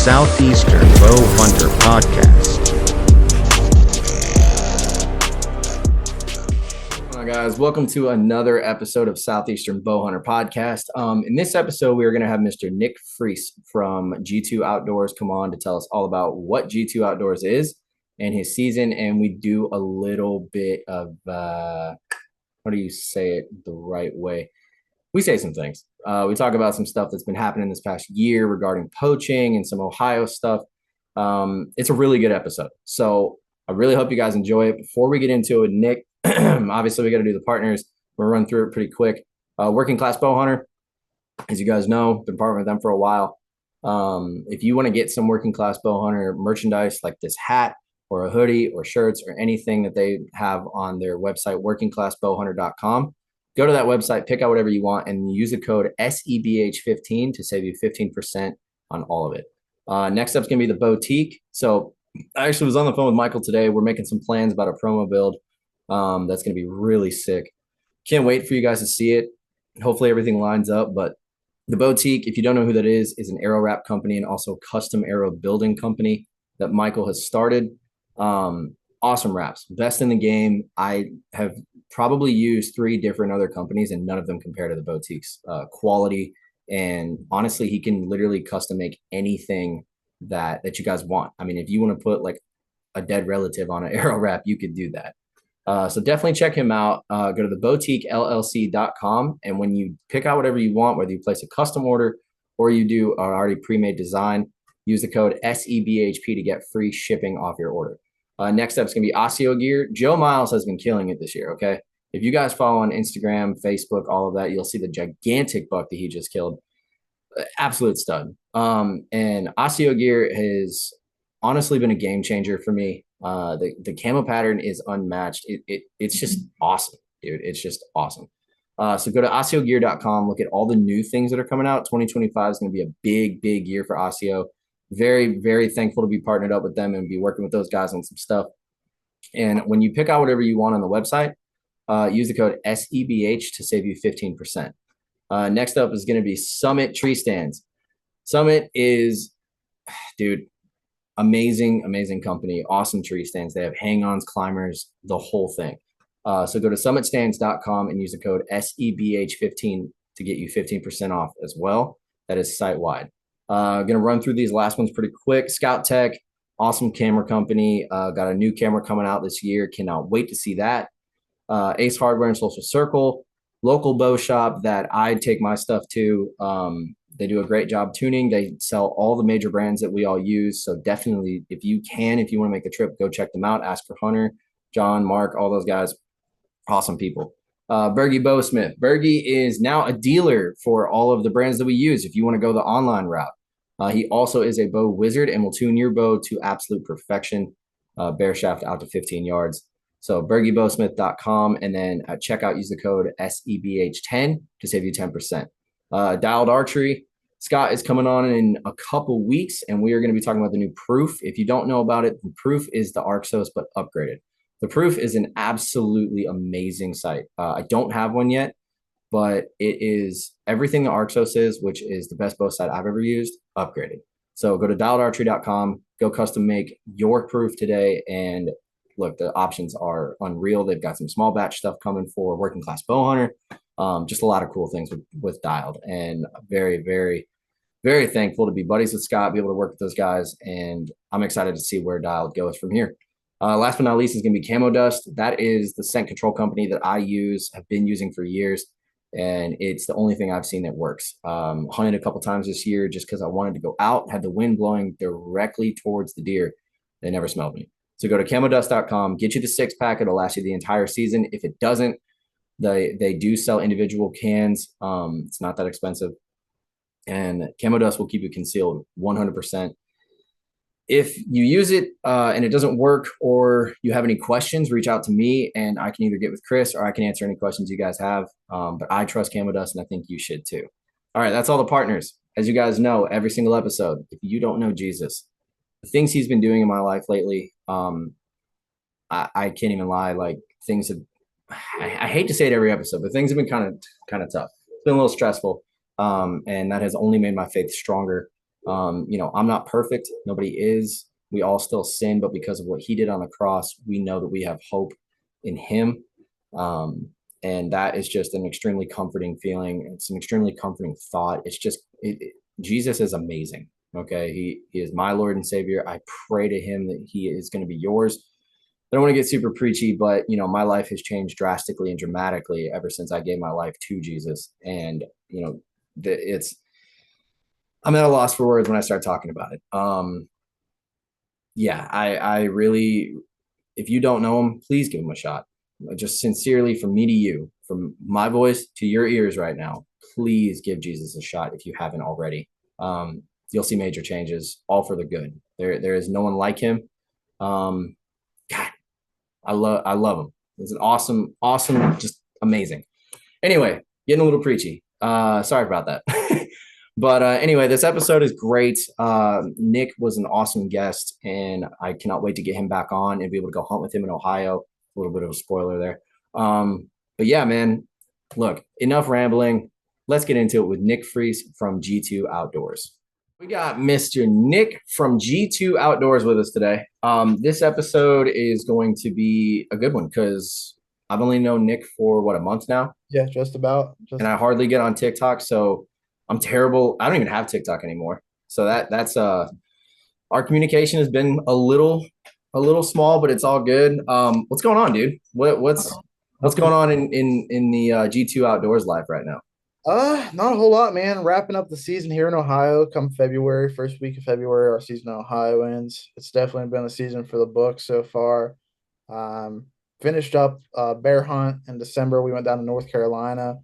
Southeastern Bow Hunter Podcast. Hi guys, welcome to another episode of Southeastern Bow Hunter Podcast. In this episode, we are going to have Mr. Nick Freese from G2 Outdoors come on to tell us all about what G2 Outdoors is and his season, and we do a little bit of how do you say it the right way? We say some things. We talk about some stuff that's been happening this past year regarding poaching and some Ohio stuff. It's a really good episode. So I really hope you guys enjoy it. Before we get into it, Nick, obviously we got to do the partners. We'll run through it pretty quick. Working Class Bow Hunter, as you guys know, been partnering with them for a while. If you want to get some Working Class Bow Hunter merchandise like this hat or a hoodie or shirts or anything that they have on their website, workingclassbowhunter.com, go to that website, pick out whatever you want, and use the code SEBHP to save you 15% on all of it. Next up is going to be the Bowtique. So I actually was on the phone with Michael today. We're making some plans about a promo build that's going to be really sick. Can't wait for you guys to see it. Hopefully everything lines up. But the Bowtique, if you don't know who that is an arrow wrap company and also custom arrow building company that Michael has started. Awesome wraps, best in the game. I have probably used 3 different other companies and none of them compare to the Boutique's quality. And honestly, he can literally custom make anything that you guys want. I mean, if you want to put like a dead relative on an arrow wrap, you could do that. So definitely check him out. Go to the boutiquellc.com. And when you pick out whatever you want, whether you place a custom order or you do an already pre-made design, use the code SEBHP to get free shipping off your order. Next up is going to be Osseo gear. Joe Miles has been killing it this year, okay? If you guys follow on Instagram, Facebook, all of that, you'll see the gigantic buck that he just killed. Absolute stud. And Osseo gear has honestly been a game changer for me. The camo pattern is unmatched. It's just awesome, dude. It's just awesome. So go to OsseoGear.com, look at all the new things that are coming out. 2025 is going to be a big year for Osseo. Very, very thankful to be partnered up with them and be working with those guys on some stuff. And when you pick out whatever you want on the website, use the code SEBH to save you 15%. Next up is going to be Summit Tree Stands. Summit is, dude, amazing company. Awesome tree stands. They have hang-ons, climbers, the whole thing. So go to summitstands.com and use the code SEBH15 to get you 15% off as well. That is site-wide. Going to run through these last ones pretty quick. Scoutek, awesome camera company. Got a new camera coming out this year. Cannot wait to see that. Ace Hardware and Social Circle, local bow shop that I take my stuff to. They do a great job tuning. They sell all the major brands that we all use. So definitely, if you want to make the trip, go check them out. Ask for Hunter, John, Mark, all those guys. Awesome people. Bergie Bowsmith. Bergie is now a dealer for all of the brands that we use if you want to go the online route. He also is a bow wizard and will tune your bow to absolute perfection, bare shaft out to 15 yards. So bergiebowsmith.com, and then at checkout, use the code SEBH10 to save you 10%. Dialed Archery. Scott is coming on in a couple weeks, and we are going to be talking about the new Proof. If you don't know about it, the Proof is the Arxos, but upgraded. The Proof is an absolutely amazing sight. I don't have one yet, but it is everything the Arxos is, which is the best bow sight I've ever used, upgraded. So go to dialedarchery.com, go custom make your Proof today, and look, the options are unreal. They've got some small batch stuff coming for Working Class Bow Hunter. Just a lot of cool things with Dialed, and very, very, very thankful to be buddies with Scott, be able to work with those guys, and I'm excited to see where Dialed goes from here. Last but not least is going to be Camo Dust. That is the scent control company that I use, have been using for years, and it's the only thing I've seen that works. Hunted a couple times this year just because I wanted to go out, had the wind blowing directly towards the deer. They never smelled me. So go to camodust.com, get you the 6-pack. It'll last you the entire season. If it doesn't, they do sell individual cans. It's not that expensive. And Camo Dust will keep you concealed 100%. If you use it and it doesn't work, or you have any questions, reach out to me and I can either get with Chris or I can answer any questions you guys have. But I trust Camo Dust, and I think you should too. All right, that's all the partners. As you guys know, every single episode, if you don't know Jesus, the things he's been doing in my life lately, I can't even lie. Like, things have, I hate to say it every episode, but things have been kind of tough. It's been a little stressful. And that has only made my faith stronger. I'm not perfect. Nobody is. We all still sin, but because of what he did on the cross, we know that we have hope in him. And that is just an extremely comforting feeling. It's an extremely comforting thought. It's just, Jesus is amazing. Okay. He is my Lord and Savior. I pray to him that he is going to be yours. I don't want to get super preachy, but my life has changed drastically and dramatically ever since I gave my life to Jesus. And, I'm at a loss for words when I start talking about it. I really, if you don't know him, please give him a shot. Just sincerely, from me to you, from my voice to your ears right now, please give Jesus a shot if you haven't already. You'll see major changes, all for the good. There is no one like him. God, I love him. He's an awesome, just amazing. Anyway, getting a little preachy. Sorry about that. But anyway, this episode is great. Nick was an awesome guest, and I cannot wait to get him back on and be able to go hunt with him in Ohio. A little bit of a spoiler there. But yeah, man, look, enough rambling. Let's get into it with Nick Freese from G2 Outdoors. We got Mr. Nick from G2 Outdoors with us today. This episode is going to be a good one because I've only known Nick for a month now? Yeah, just about. And I hardly get on TikTok, so I'm terrible. I don't even have TikTok anymore. So that's our communication has been a little small, but it's all good. What's going on, dude? What's going on in the G2 Outdoors life right now? Not a whole lot, man. Wrapping up the season here in Ohio come February, first week of February, our season in Ohio ends. It's definitely been a season for the books so far. Finished up bear hunt in December. We went down to North Carolina,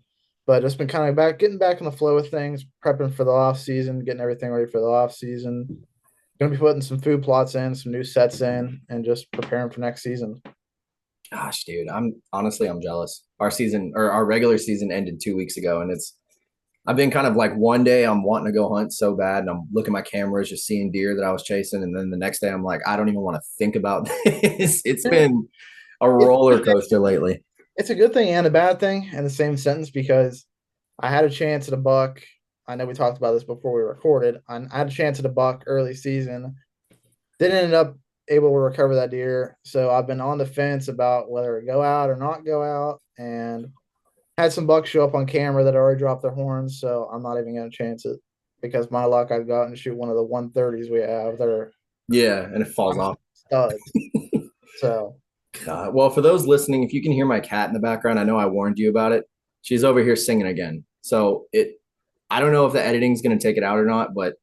but just been kind of getting back in the flow of things, prepping for the off season, getting everything ready for the off season. Gonna be putting some food plots in, some new sets in, and just preparing for next season. Gosh, dude, I'm jealous. Our regular season ended 2 weeks ago, and I've been kind of like, one day I'm wanting to go hunt so bad, and I'm looking at my cameras, just seeing deer that I was chasing, and then the next day I'm like, I don't even want to think about this. It's been a roller coaster lately. It's a good thing and a bad thing in the same sentence, because I had a chance at a buck. I know we talked about this before we recorded. I had a chance at a buck early season. Didn't end up able to recover that deer. So I've been on the fence about whether to go out or not go out, and had some bucks show up on camera that already dropped their horns. So I'm not even going to chance it, because my luck, I'd go out and shoot one of the 130s we have that are and it falls off. Studs. So well, for those listening, if you can hear my cat in the background, I know I warned you about it. She's over here singing again. So I don't know if the editing is going to take it out or not, but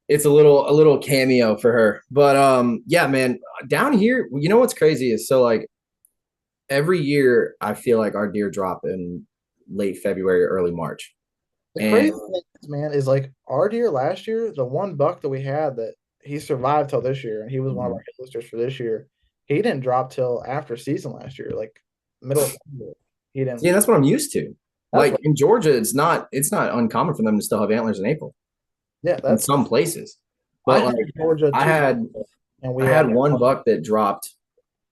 it's a little cameo for her. But yeah, man, down here, what's crazy is, so like every year I feel like our deer drop in late February or early March. The crazy thing is, man, is like our deer last year, the one buck that we had that he survived till this year, and he was one of our hit listers for this year. He didn't drop till after season last year, like middle of February. He didn't. Yeah, that's what I'm used to. Like in Georgia, it's not uncommon for them to still have antlers in April. Yeah, in some places. But I had one buck that dropped.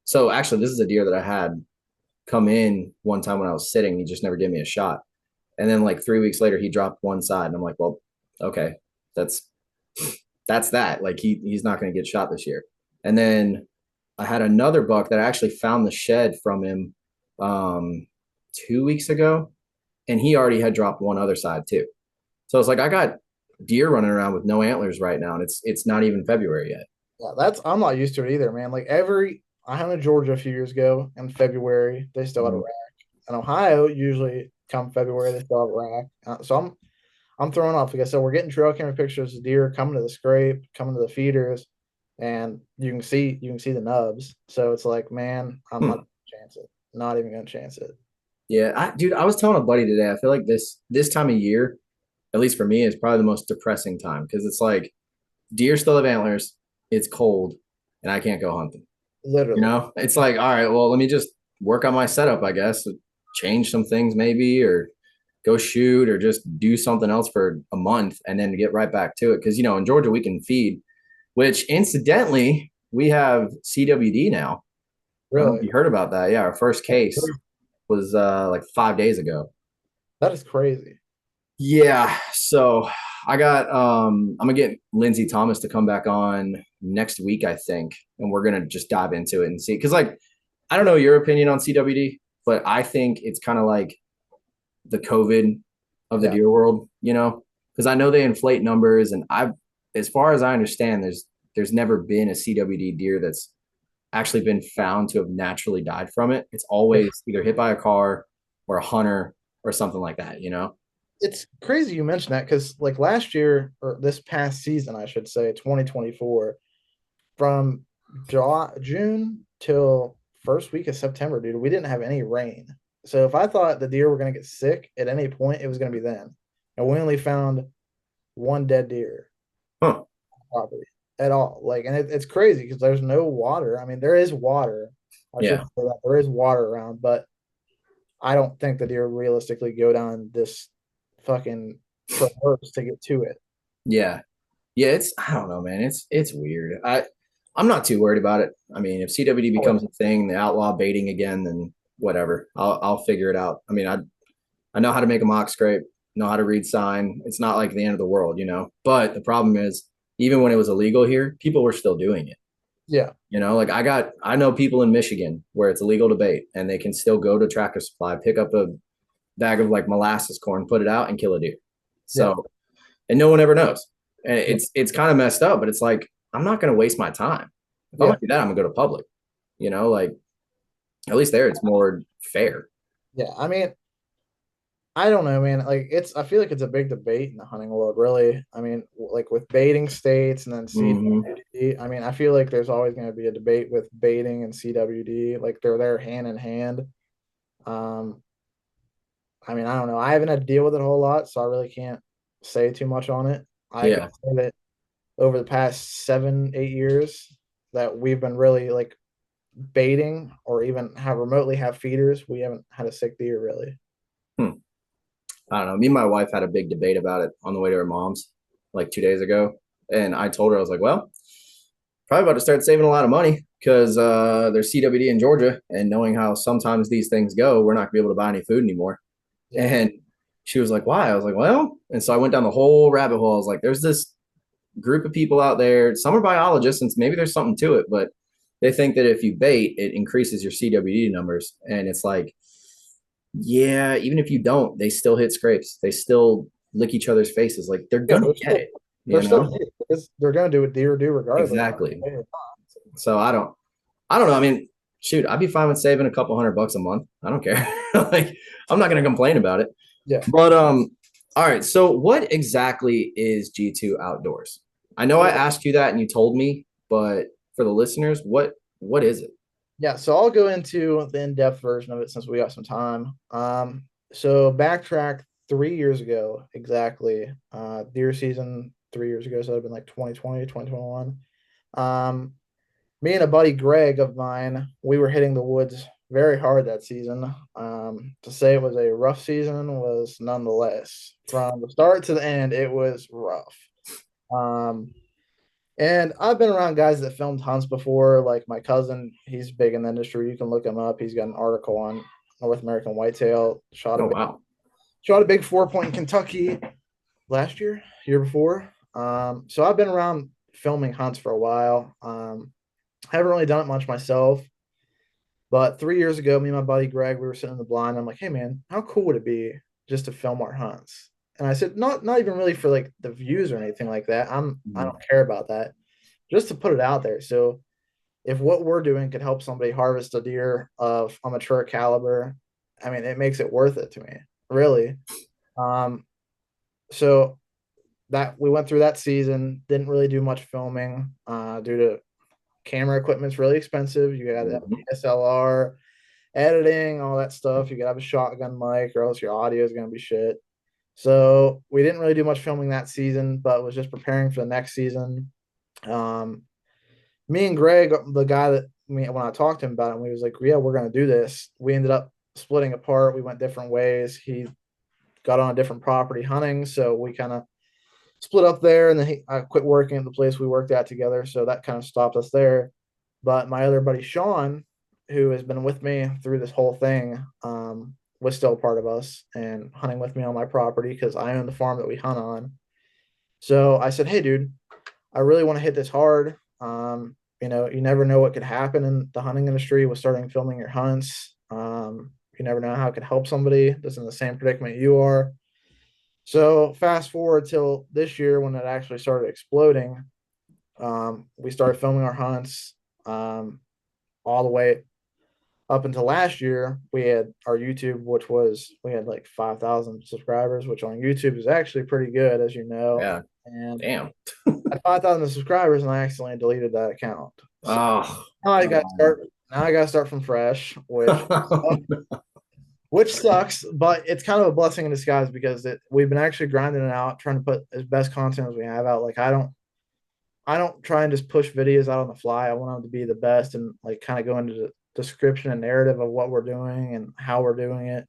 So actually, this is a deer that I had come in one time when I was sitting. He just never gave me a shot. And then like 3 weeks later, he dropped one side, and I'm like, well, okay, that's that. Like he's not going to get shot this year. And then I had another buck that I actually found the shed from him 2 weeks ago, and he already had dropped one other side too. So it's like, I got deer running around with no antlers right now, and it's not even February yet. Yeah, I'm not used to it either, man. Like I hunted Georgia a few years ago in February, they still had a rack. In Ohio, usually come February, they still have a rack. So I'm throwing off. Like I said, we're getting trail camera pictures of deer coming to the scrape, coming to the feeders, and you can see the nubs. So it's like, man, I'm not gonna chance it. Not even gonna chance it. Yeah, I was telling a buddy today, I feel like this time of year, at least for me, is probably the most depressing time, because it's like deer still have antlers, it's cold, and I can't go hunting. Literally. It's like, all right, well, let me just work on my setup, I guess, change some things maybe, or go shoot, or just do something else for a month and then get right back to it. Because, in Georgia, we can feed, which incidentally, we have CWD now. Really? You heard about that? Yeah, our first case was like 5 days ago. That is crazy. Yeah, so I got I'm gonna get Lindsey Thomas to come back on next week, I think, and we're gonna just dive into it and see. Because like, I don't know your opinion on CWD, but I think it's kind of like the COVID of the Yeah. deer world, because I know they inflate numbers, and as far as I understand, there's never been a CWD deer that's actually been found to have naturally died from it. It's Yeah. always either hit by a car or a hunter or something like that. It's crazy you mentioned that because like last year or this past season, I should say, 2024, from June till first week of September, dude, we didn't have any rain. So if I thought the deer were gonna get sick at any point, it was gonna be then. And we only found one dead deer Huh. property at all. Like, and it's crazy because there's no water. I mean, there is water. I should Yeah. say that there is water around, but I don't think the deer realistically go down this fucking traverse to get to it. Yeah. Yeah, I don't know, man. It's weird. I'm not too worried about it. I mean, if CWD becomes a thing, the outlaw baiting again, then whatever. I'll figure it out. I mean, I know how to make a mock scrape, know how to read sign. It's not like the end of the world. But the problem is, even when it was illegal here, people were still doing it. Yeah. Like I know people in Michigan where it's illegal to bait and they can still go to Tractor Supply, pick up a bag of like molasses corn, put it out and kill a deer. Yeah. So, and no one ever knows. And it's kind of messed up, but it's like, I'm not going to waste my time. If I'm Yeah. going to do that, I'm going to go to public, like at least there it's more fair. Yeah. I mean, I don't know, man. Like I feel like it's a big debate in the hunting world, really. I mean, like with baiting states and then Mm-hmm. CWD. I mean, I feel like there's always going to be a debate with baiting and CWD. Like they're there hand in hand. Um, I mean, I don't know. I haven't had to deal with it a whole lot, so I really can't say too much on it. I can Yeah. say that over the past 7, 8 years that we've been really like baiting or even have remotely have feeders, we haven't had a sick deer really. Hmm. I don't know. Me and my wife had a big debate about it on the way to her mom's like 2 days ago. And I told her, I was like, well, probably about to start saving a lot of money because there's CWD in Georgia. And knowing how sometimes these things go, we're not going to be able to buy any food anymore. Yeah. And she was like, why? I was like, well, and so I went down the whole rabbit hole. I was like, there's this group of people out there. Some are biologists, and maybe there's something to it, but they think that if you bait, it increases your CWD numbers. And it's like, yeah, even if you don't, they still hit scrapes. They still lick each other's faces. Like they're Yeah, gonna get it, they're you still know? because they're gonna do what deer do regardless. Exactly. So I don't know. I mean, shoot, I'd be fine with saving a couple $100 a month. I don't care. Like I'm not gonna complain about it. Yeah. But all right. So what exactly is G2 Outdoors? I know I asked you that and you told me, but for the listeners, what is it? Yeah, so I'll go into the in-depth version of it since we got some time. So backtrack 3 years ago, exactly. Deer season 3 years ago, so that'd have been like 2020, 2021. Me and a buddy Greg of mine, we were hitting the woods very hard that season. To say it was a rough season was nonetheless. From the start to the end, it was rough. And I've been around guys that filmed hunts before, like my cousin. He's big in the industry. You can look him up. He's got an article on North American whitetail. Oh wow. Shot a big 4 point in Kentucky last year before. So I've been around filming hunts for a while. Haven't really done it much myself, but 3 years ago, me and my buddy Greg, we were sitting in the blind. I'm like, hey man, how cool would it be just to film our hunts? And I said, not even really for like the views or anything like that. I don't care about that. Just to put it out there. So if what we're doing could help somebody harvest a deer of a mature caliber, I mean, it makes it worth it to me, really. So that we went through that season, didn't really do much filming due to camera equipment's really expensive. You got to have a DSLR, editing, all that stuff. You got to have a shotgun mic, or else your audio is going to be shit. So we didn't really do much filming that season, but was just preparing for the next season. Me and Greg, the guy that when I talked to him about it, we was like, yeah, we're going to do this. We ended up splitting apart. We went different ways. He got on a different property hunting. So we kind of split up there, and then I quit working at the place we worked at together. So that kind of stopped us there. But my other buddy, Sean, who has been with me through this whole thing, was still a part of us and hunting with me on my property because I own the farm that we hunt on. So I said, hey, dude, I really want to hit this hard. You never know what could happen in the hunting industry with starting filming your hunts. You never know how it could help somebody that's in the same predicament you are. So fast forward till this year when it actually started exploding. We started filming our hunts all the way up until last year. We had our YouTube, which was we had like 5,000 subscribers, which on YouTube is actually pretty good, as you know. Yeah. And Damn. I had 5,000 subscribers, and I accidentally deleted that account. So Oh. now I got to no. start. Now I got to start from fresh, which sucks, but it's kind of a blessing in disguise because we've been actually grinding it out, trying to put as best content as we have out. Like I don't try and just push videos out on the fly. I want them to be the best and like kind of go into the description and narrative of what we're doing and how we're doing it.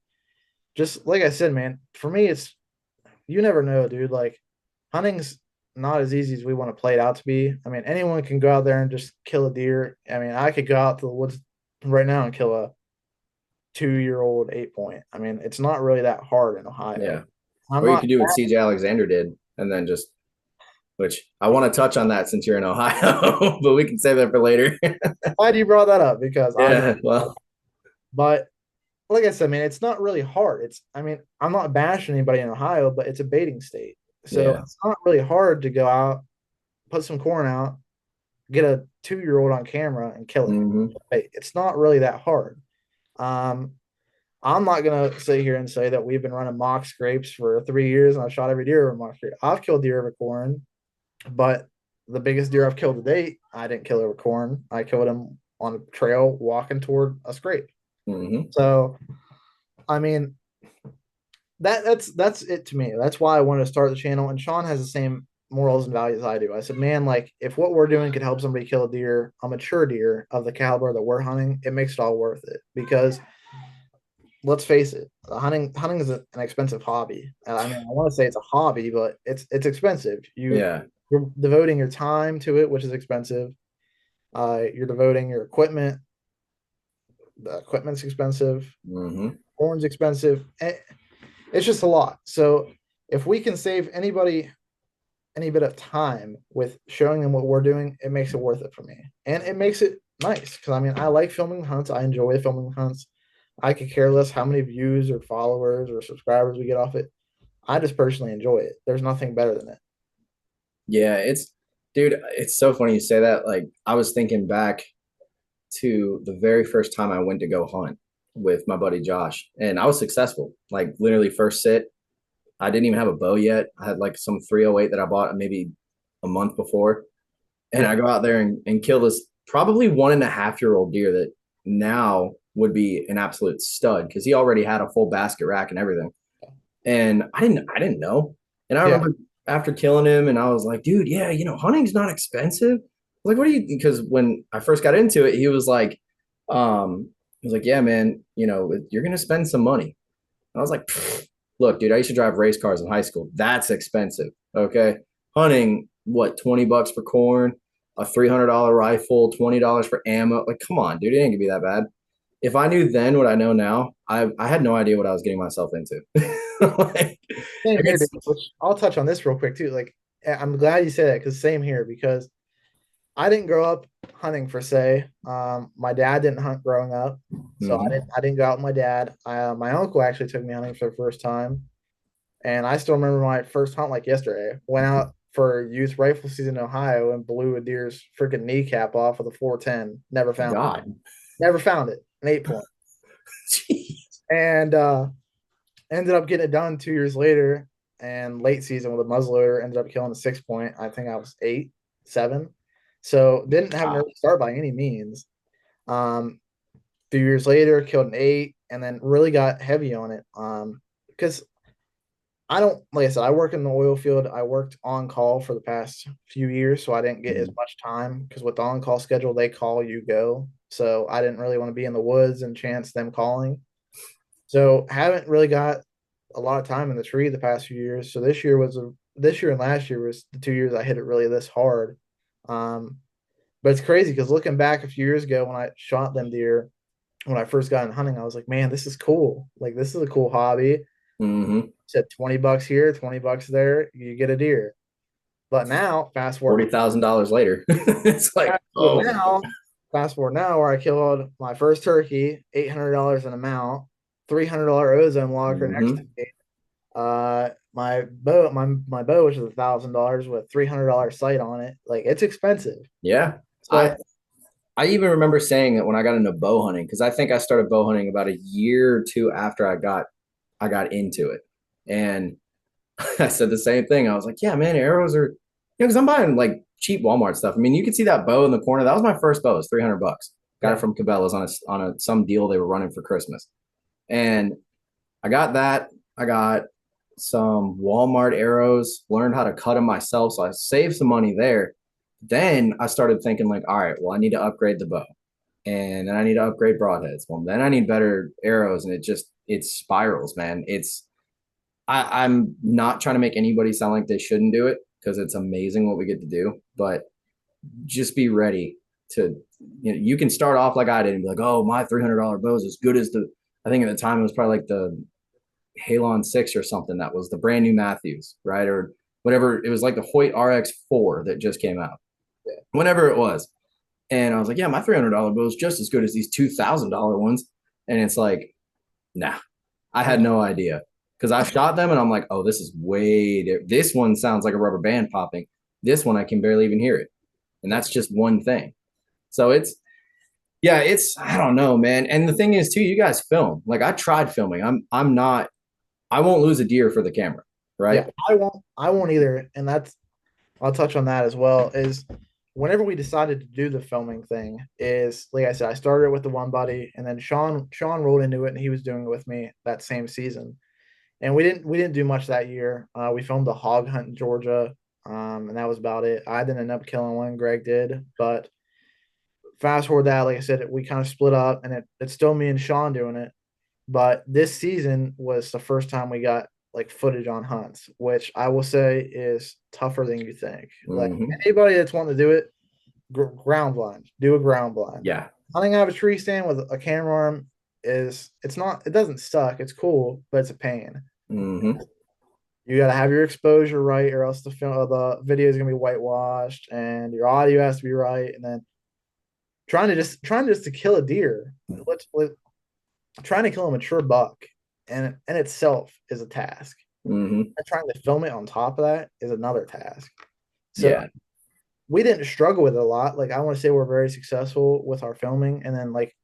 Just like I said, man, for me, it's you never know, dude. Like hunting's not as easy as we want to play it out to be. I mean, anyone can go out there and just kill a deer. I mean, I could go out to the woods right now and kill a 2-year-old 8 point. I mean, it's not really that hard in Ohio. Yeah. I'm Or you not could do what CJ Alexander did and then just, which I want to touch on that since you're in Ohio, but we can save that for later. glad you brought that up because Yeah. Well, but like I said, man, it's not really hard. I mean, I'm not bashing anybody in Ohio, but it's a baiting state. So yeah. it's not really hard to go out, put some corn out, get a 2-year-old on camera and kill it. hmm It's not really that hard. Um, I'm not gonna sit here and say that we've been running mock scrapes for 3 years and I've shot every deer over mock scrape. I've killed deer over corn, but the biggest deer I've killed to date, I didn't kill over corn. I killed him on a trail walking toward a scrape. hmm So, I mean, that's it to me. That's why I wanted to start the channel. And Sean has the same morals and values I do. I said, man, like if what we're doing could help somebody kill a deer, a mature deer of the caliber that we're hunting, it makes it all worth it. Because let's face it, hunting is an expensive hobby. I mean, I want to say it's a hobby, but it's expensive. Yeah. You're devoting your time to it, which is expensive. You're devoting your equipment. The equipment's expensive. hmm Corn's expensive. It's just a lot. So if we can save anybody any bit of time with showing them what we're doing, it makes it worth it for me. And it makes it nice because I mean, I like filming hunts. I enjoy filming hunts. I could care less how many views or followers or subscribers we get off it. I just personally enjoy it. There's nothing better than it. Yeah. Dude, it's so funny you say that. Like, I was thinking back to the very first time I went to go hunt with my buddy Josh, and I was successful. Like, literally, first sit, I didn't even have a bow yet. I had like some 308 that I bought maybe a month before. And I go out there and kill this probably 1.5-year-old deer that now would be an absolute stud because he already had a full basket rack and everything. And I didn't know. And I Yeah. remember after killing him, and I was like, dude, yeah, hunting's not expensive. Like, what do you? Because when I first got into it, he was like, yeah, man, you're gonna spend some money. And I was like, look, dude, I used to drive race cars in high school. That's expensive. Okay, hunting, what, $20 for corn, a $300 rifle, $20 for ammo. Like, come on, dude, it ain't gonna be that bad. If I knew then what I know now, I had no idea what I was getting myself into. Like, Same here, dude. it's Which I'll touch on this real quick too. Like, I'm glad you said that because same here because I didn't grow up hunting per se. My dad didn't hunt growing up, so I mhm. didn't. I didn't go out with my dad. My uncle actually took me hunting for the first time, and I still remember my first hunt like yesterday. Went out for youth rifle season in Ohio and blew a deer's freaking kneecap off with a 410. God. Never found it. An 8 point, Jeez. and ended up getting it done 2 years later. And late season with a muzzleloader, ended up killing a 6 point. I think I was 8, 7. So didn't have an Wow. early start by any means. Um, 2 years later, killed an 8, and then really got heavy on it. Because I don't, like I said, I work in the oil field. I worked on call for the past few years, so I didn't get as Mhm. much time because with the on call schedule, they call, you go. So I didn't really want to be in the woods and chance them calling. So haven't really got a lot of time in the tree the past few years. So this year and last year was the 2 years I hit it really this hard. Um, but it's crazy because looking back a few years ago when I shot them deer, when I first got in hunting, I was like, man, this is cool. Like this is a cool hobby. Mhm. Said $20 here, $20 there, you get a deer. But now, fast forward $40,000 later. It's like, fast forward now, where I killed my first turkey, $800 an amount, $300 ozone locker next to mhm. me. My bow, which is $1,000 with $300 sight on it. Like, it's expensive. Yeah. So I even remember saying that when I got into bow hunting, because I think I started bow hunting about a year or two after I got into it. And I said the same thing. I was like, yeah, man, arrows are, because I'm buying like cheap Walmart stuff. I mean, you can see that bow in the corner. That was my first bow. It's $300. Got it from Cabela's on a some deal they were running for Christmas. And I got that. I got some Walmart arrows, learned how to cut them myself. So I saved some money there. Then I started thinking like, all right, well, I need to upgrade the bow. And then I need to upgrade broadheads. Well, then I need better arrows. And it spirals, man. I'm not trying to make anybody sound like they shouldn't do it because it's amazing what we get to do, but just be ready to, you can start off like I did and be like, oh, my $300 bow is as good as I think at the time it was probably like the Halon 6 or something. That was the brand new Matthews, right? Or whatever. It was like the Hoyt RX4 that just came out, whenever it was. And I was like, yeah, my $300 bow is just as good as these $2,000 ones. And it's like, nah, I had no idea because I shot them and I'm like, oh, this is way different. This one sounds like a rubber band popping. This one, I can barely even hear it. And that's just one thing. So I don't know, man. And the thing is too, you guys film. Like I tried filming. I won't lose a deer for the camera, right? yeah, I won't either. And I'll touch on that as well. Is whenever we decided to do the filming thing, is like I said, I started with the one buddy, and then Sean rolled into it, and he was doing it with me that same season. And we didn't do much that year. We filmed a hog hunt in Georgia, and that was about it. I didn't end up killing one. Greg did, but fast forward that, like I said, we kind of split up, and it's still me and Sean doing it. But this season was the first time we got like footage on hunts, which I will say is tougher than you think. Like anybody that's wanting to do it, ground blind, do a ground blind. Yeah. Hunting out of a tree stand with a camera arm it doesn't suck. It's cool, but it's a pain. Mm-hmm. You got to have your exposure right, or else the video is gonna be whitewashed, and your audio has to be right. And then trying just to kill a deer, trying to kill a mature buck, and in itself is a task. Mm-hmm. And trying to film it on top of that is another task. So yeah. We didn't struggle with it a lot. Like I want to say we're very successful with our filming, and then like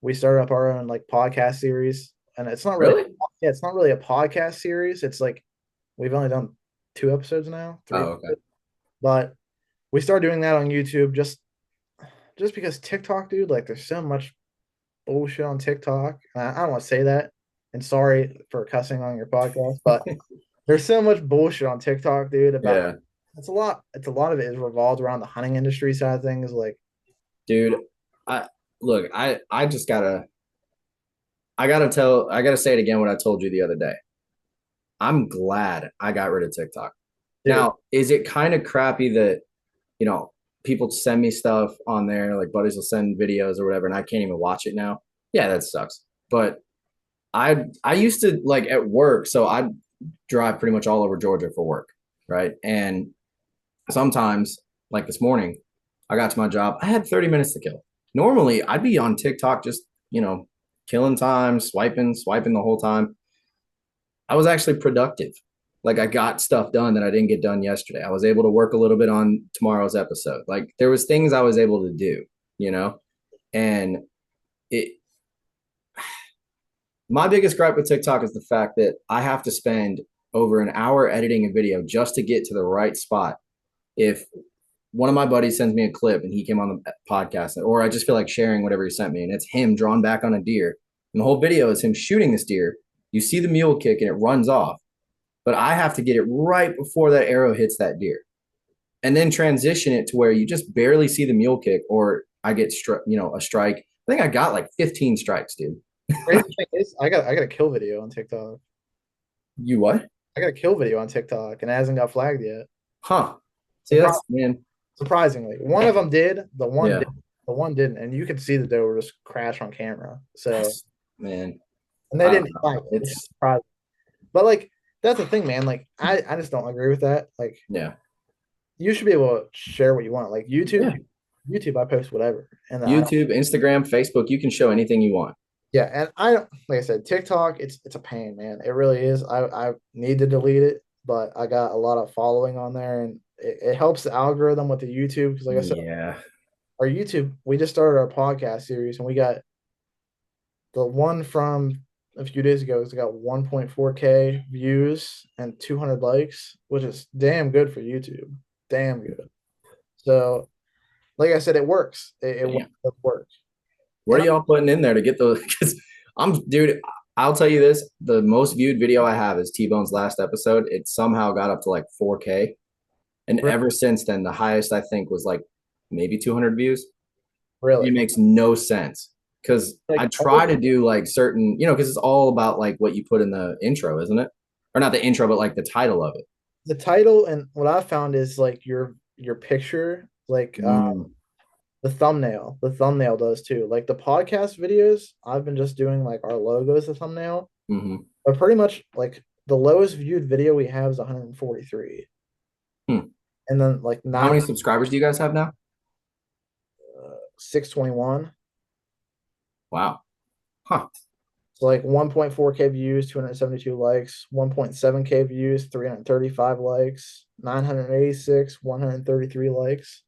we started up our own like podcast series, and it's not really yeah, it's not really a podcast series. It's like we've only done 2 episodes now, 3. Oh, okay. But we started doing that on YouTube just because TikTok, dude, like there's so much bullshit on TikTok. I don't want to say that, and sorry for cussing on your podcast, but there's so much bullshit on TikTok, dude. About it's a lot of it is revolved around the hunting industry side of things. Like, dude, I just gotta say it again what I told you the other day. I'm glad I got rid of TikTok. Dude. Now, is it kind of crappy that, people send me stuff on there, like buddies will send videos or whatever, and I can't even watch it now? Yeah, that sucks. But I used to, like, at work, so I drive pretty much all over Georgia for work, right? And sometimes, like this morning, I got to my job, I had 30 minutes to kill. Normally, I'd be on TikTok just, killing time, swiping the whole time. I was actually productive. Like I got stuff done that I didn't get done yesterday. I was able to work a little bit on tomorrow's episode. Like there was things I was able to do, and my biggest gripe with TikTok is the fact that I have to spend over an hour editing a video just to get to the right spot. If one of my buddies sends me a clip and he came on the podcast, or I just feel like sharing whatever he sent me, and it's him drawn back on a deer, and the whole video is him shooting this deer. You see the mule kick and it runs off, but I have to get it right before that arrow hits that deer, and then transition it to where you just barely see the mule kick, or I get a strike. I think I got like 15 strikes, dude. I got a kill video on TikTok. You what? I got a kill video on TikTok and it hasn't got flagged yet. Huh? See, that's man. Surprisingly, one of them did. The one didn't, and you could see the doe just crash on camera. So, man, and they didn't find it. It's surprising, but like that's the thing, man. Like I just don't agree with that. Like, yeah, you should be able to share what you want. Like Yeah. YouTube, I post whatever, and then I don't. YouTube, Instagram, Facebook, you can show anything you want. Yeah, and I don't, like I said, TikTok, it's a pain, man. It really is. I need to delete it, but I got a lot of following on there, and it helps the algorithm with the YouTube because, like I said, Yeah. our YouTube, we just started our podcast series, and we got the one from a few days ago. It's got 1.4K views and 200 likes, which is damn good for YouTube. Damn good. So, like I said, it works. Damn. It works. What And are y'all putting in there to get those? Because dude, I'll tell you this: the most viewed video I have is T-Bone's last episode. It somehow got up to like 4K, and ever since then, the highest I think was like maybe 200 views. It really, makes no sense because like I try to do like certain, because it's all about like what you put in the intro, isn't it? Or not the intro, but like the title of it. the title and what I found is like your picture, like Mm, the thumbnail does too. Like the podcast videos, I've been just doing like our logo as a thumbnail, hmm. but pretty much like the lowest viewed video we have is 143, Hmm. and then like How nine many subscribers do you guys have now? 621. Wow. Huh. So like 1.4K views, 272 likes, 1.7K views, 335 likes, 986, 133 likes.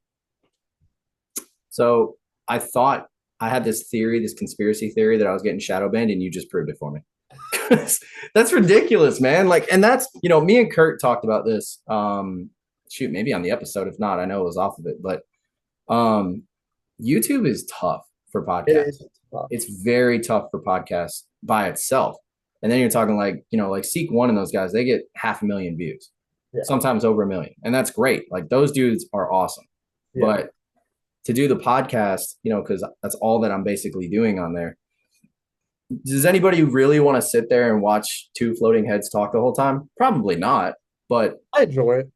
So I thought I had this theory, this conspiracy theory that I was getting shadow banned, and you just proved it for me. That's ridiculous, man. Like, and that's, me and Kurt talked about this. Shoot, maybe on the episode. If not, I know it was off of it, but um, YouTube is tough for It podcasts. is tough. It's very tough for podcasts by itself. And then you're talking like, like Seek One and those guys, they get 500,000 views, Yeah. sometimes over 1 million. And that's great. Like those dudes are awesome. Yeah. But to do the podcast, because that's all that I'm basically doing on there. Does anybody really want to sit there and watch two floating heads talk the whole time? Probably not, but I enjoy it.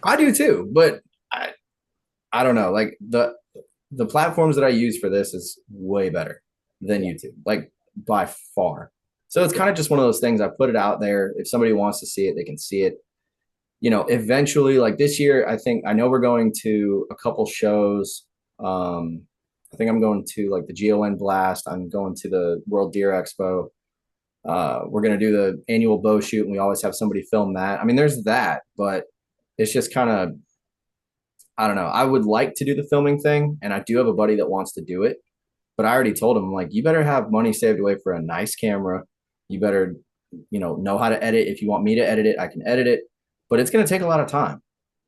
I do too. But I don't know. Like the platforms that I use for this is way better than YouTube, like by far. So it's kind of just one of those things. I put it out there. If somebody wants to see it, they can see it. Eventually, like this year, I know we're going to a couple shows. I think I'm going to like the GON Blast. I'm going to the World Deer Expo. We're gonna do the annual bow shoot, and we always have somebody film that. I mean, there's that, but it's just kind of, I don't know. I would like to do the filming thing, and I do have a buddy that wants to do it, but I already told him, like, you better have money saved away for a nice camera. You better, know how to edit. If you want me to edit it, I can edit it, but it's gonna take a lot of time.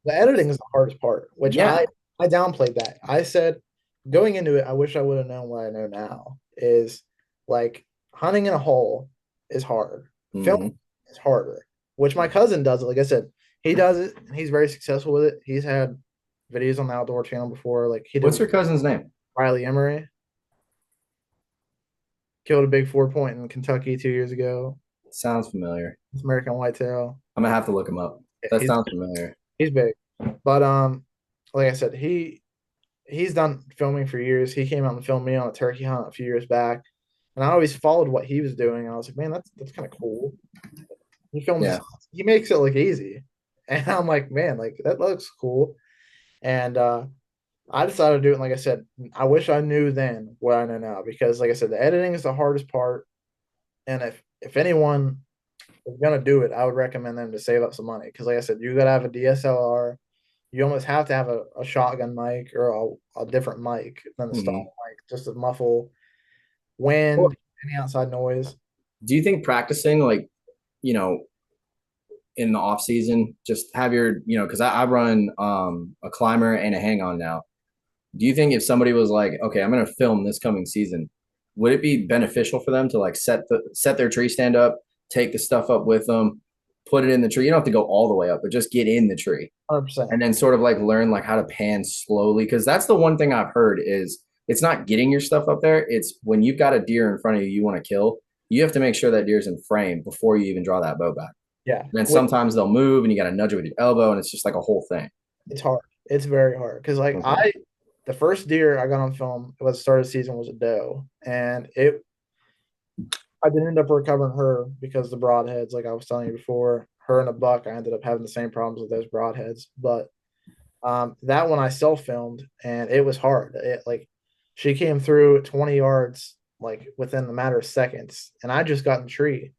The editing is the hardest part, which Yeah. I downplayed that. I said going into it, I wish I would have known what I know now. Is like hunting in a hole is hard. Filming is harder. Which my cousin does it. Like I said, he does it and he's very successful with it. He's had videos on the Outdoor Channel before. Like he did What's your cousin's name? Riley Emery. Killed a big 4 point in Kentucky 2 years ago. Sounds familiar. It's American whitetail. I'm gonna have to look him up. That He's sounds familiar. he's big. But like I said, he's done filming for years. He came out and filmed me on a turkey hunt a few years back. And I always followed what he was doing. And I was like, man, that's kind of cool. He films Yeah. he makes it look easy. And I'm like, man, like that looks cool. And I decided to do it. And like I said, I wish I knew then what I know now because like I said, the editing is the hardest part. And if anyone is gonna do it, I would recommend them to save up some money. Because like I said, you gotta have a DSLR. You almost have to have a shotgun mic or a different mic than the stock mic, just to muffle wind, Well, any outside noise. do you think practicing, like, you know, in the off season, just have your, because I run a climber and a hang on now. Do you think if somebody was like, okay, I'm going to film this coming season, would it be beneficial for them to like set their tree stand up, take the stuff up with them, put it in the tree? You don't have to go all the way up, but just get in the tree 100%. and then sort of like learn like how to pan slowly. Because that's the one thing I've heard is it's not getting your stuff up there. It's when you've got a deer in front of you want to kill, you have to make sure that deer's in frame before you even draw that bow back. Yeah. And then sometimes they'll move and you got to nudge it with your elbow, and it's just like a whole thing. It's hard. It's very hard. Because like the first deer I got on film, it was the start of the season, was a doe. And I didn't end up recovering her because the broadheads, like I was telling you before, her and a buck, I ended up having the same problems with those broadheads. But That one I self filmed, and it was hard. She came through 20 yards like within a matter of seconds, and I just got in the tree.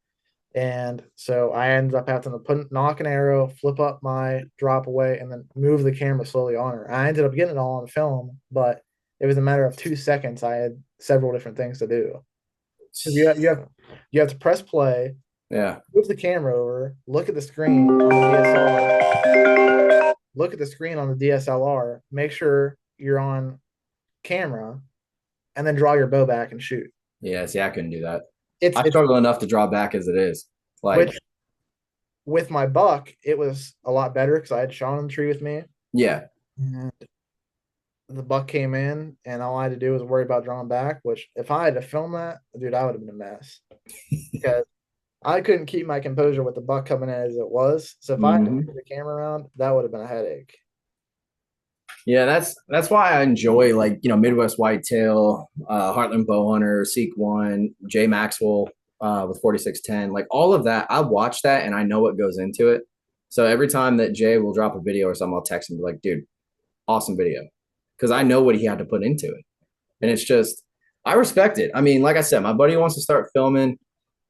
And so I ended up having to knock an arrow, flip up my drop away, and then move the camera slowly on her. I ended up getting it all on film, but it was a matter of 2 seconds. I had several different things to do. So you have to press play, Yeah. move the camera over, look at the screen on the DSLR, look at the screen on the DSLR, make sure you're on camera, and then draw your bow back and shoot. Yeah. See, I couldn't do that. It's I struggle enough to draw back as it is. Like, which with my buck, it was a lot better because I had Sean in the tree with me. yeah. And the buck came in, and all I had to do was worry about drawing back. Which, if I had to film that, dude, I would have been a mess because I couldn't keep my composure with the buck coming in as it was. So if I had to move the camera around, that would have been a headache. Yeah, that's why I enjoy like Midwest Whitetail, Heartland Bowhunter, Seek One, Jay Maxwell with 4610, like all of that. I watch that and I know what goes into it. So every time that Jay will drop a video or something, I'll text him and be like, dude, awesome video, because I know what he had to put into it, and it's just I respect it. I mean, like I said, my buddy wants to start filming.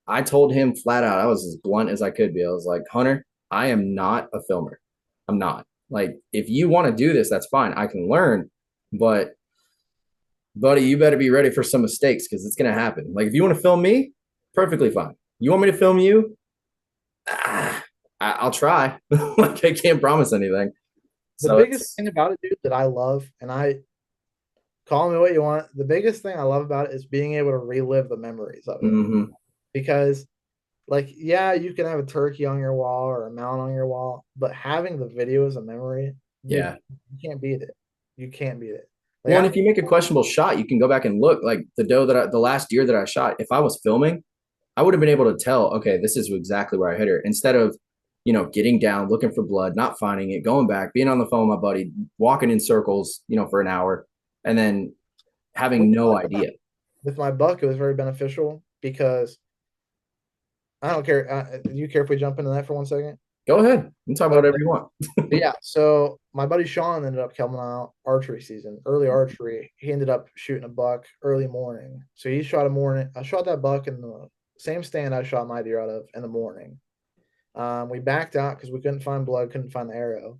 I told him flat out, I was as blunt as I could be. I was like, Hunter, I am not a filmer. I'm not. Like, if you want to do this, that's fine. I can learn, but buddy, you better be ready for some mistakes because it's gonna happen. Like, if you want to film me, perfectly fine. You want me to film you? I'll try. Like, I can't promise anything. The biggest thing about it, dude, that I love, and I call me what you want. The biggest thing I love about it is being able to relive the memories of it. Because, like, yeah, you can have a turkey on your wall or a mount on your wall, but having the video as a memory, yeah, you can't beat it. You can't beat it. Like, well, and if you make a questionable shot, you can go back and look. Like the last deer that I shot, if I was filming, I would have been able to tell, okay, this is exactly where I hit her. Instead of, getting down, looking for blood, not finding it, going back, being on the phone with my buddy, walking in circles, for an hour, and then having no idea. With my buck, it was very beneficial because I don't care. Do you care if we jump into that for 1 second? Go ahead. You can talk about whatever you want. Yeah. So my buddy Sean ended up coming out archery season, early archery. He ended up shooting a buck early morning. So he shot a morning. I shot that buck in the same stand I shot my deer out of in the morning. We backed out because we couldn't find blood, couldn't find the arrow.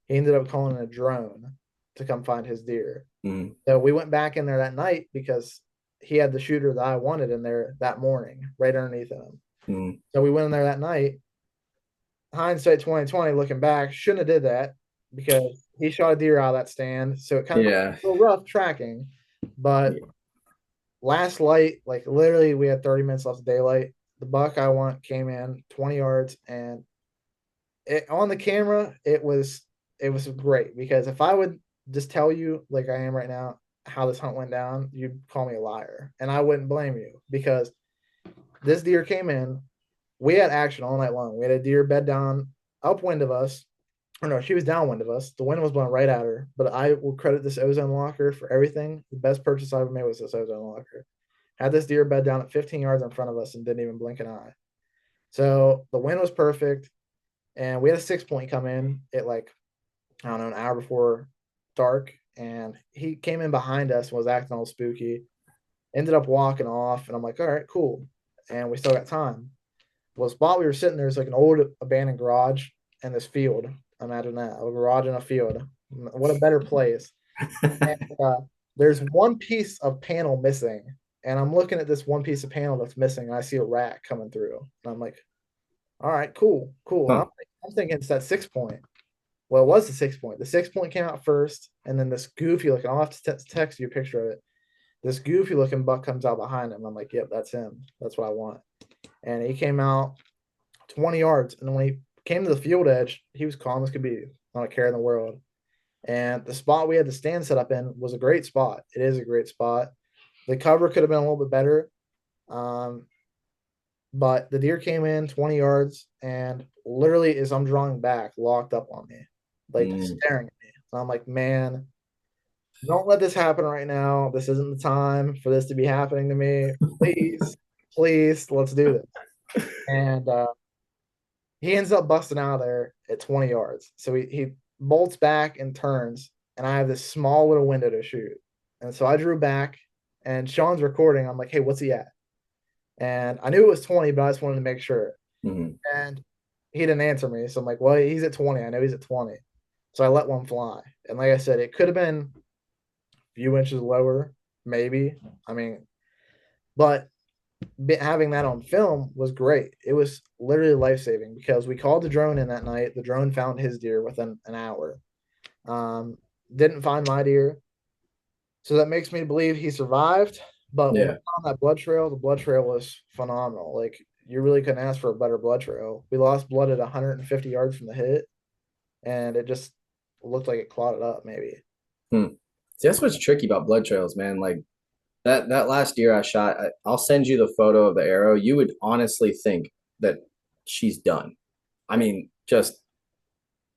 He ended up calling in a drone to come find his deer. Mm. So we went back in there that night because he had the shooter that I wanted in there that morning, right underneath him. Mm. So we went in there that night. Hindsight 2020, looking back, shouldn't have did that because he shot a deer out of that stand. So it kind of a little rough tracking. But last light, like literally we had 30 minutes left of daylight. The buck I want came in 20 yards, and on the camera, it was great because if I would just tell you like I am right now how this hunt went down, you'd call me a liar, and I wouldn't blame you because this deer came in. We had action all night long. We had a deer bed down upwind of us. Or no, she was downwind of us. The wind was blowing right at her. But I will credit this ozone locker for everything. The best purchase I ever made was this ozone locker. Had this deer bed down at 15 yards in front of us and didn't even blink an eye. So the wind was perfect. And we had a 6-point come in at like, I don't know, an hour before dark. And he came in behind us and was acting all spooky. Ended up walking off. And I'm like, all right, cool. And we still got time. Well, the spot we were sitting there is like an old abandoned garage and this field. Imagine that, a garage in a field. What a better place. And, there's one piece of panel missing. And I'm looking at this one piece of panel that's missing, and I see a rat coming through. And I'm like, all right, cool. Huh. I'm thinking it's that 6-point. Well, it was the 6-point. The 6-point came out first, and then this goofy looking, I'll have to text you a picture of it. This goofy looking buck comes out behind him. I'm like, yep, that's him. That's what I want. And he came out 20 yards. And when he came to the field edge, he was calm as could be, not a care in the world. And the spot we had the stand set up in was a great spot. It is a great spot. The cover could have been a little bit better. But the deer came in 20 yards and literally as I'm drawing back, locked up on me, like staring at me. And I'm like, man, don't let this happen right now. This isn't the time for this to be happening to me. Please, let's do this. And he ends up busting out of there at 20 yards. So he bolts back and turns, and I have this small little window to shoot. And so I drew back, and Sean's recording. I'm like, hey, what's he at? And I knew it was 20, but I just wanted to make sure. Mm-hmm. And he didn't answer me. So I'm like, well, he's at 20. I know he's at 20. So I let one fly. And like I said, it could have been a few inches lower, maybe. I mean, but having that on film was great. It was literally life-saving because we called the drone in that night. The drone found his deer within an hour. Didn't find my deer. So that makes me believe he survived. But when we Yeah. found that blood trail, the blood trail was phenomenal. Like, you really couldn't ask for a better blood trail. We lost blood at 150 yards from the hit, and it just looked like it clotted up, maybe. See, that's what's tricky about blood trails, man. Like that last deer I shot, I'll send you the photo of the arrow. You would honestly think that she's done. I mean, just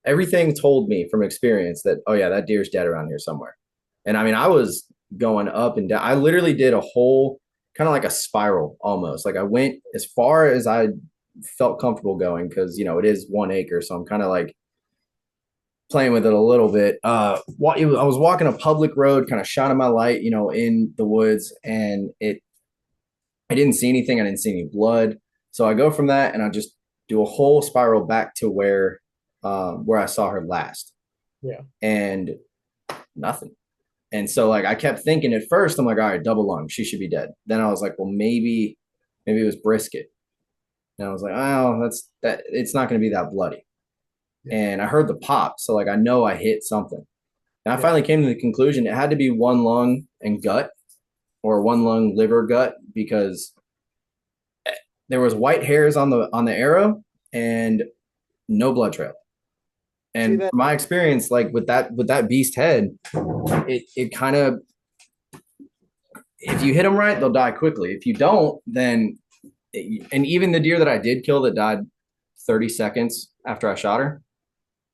everything told me from experience that, oh yeah, that deer's dead around here somewhere. And I mean, I was going up and down. I literally did a whole kind of like a spiral almost. Like I went as far as I felt comfortable going because, it is 1 acre. So I'm kind of like playing with it a little bit. I was walking a public road, kind of shining my light, in the woods, and I didn't see anything. I didn't see any blood. So I go from that and I just do a whole spiral back to where I saw her last. Yeah. And nothing. And so like I kept thinking at first, I'm like, all right, double lung, she should be dead. Then I was like, well, maybe it was brisket. And I was like, oh, it's not going to be that bloody. Yeah. And I heard the pop. So like I know I hit something. And I finally came to the conclusion it had to be one lung and gut, or one lung, liver, gut, because there was white hairs on the arrow and no blood trail. And from my experience, like with that beast head, it kind of, if you hit them right, they'll die quickly. If you don't, then, and even the deer that I did kill that died 30 seconds after I shot her,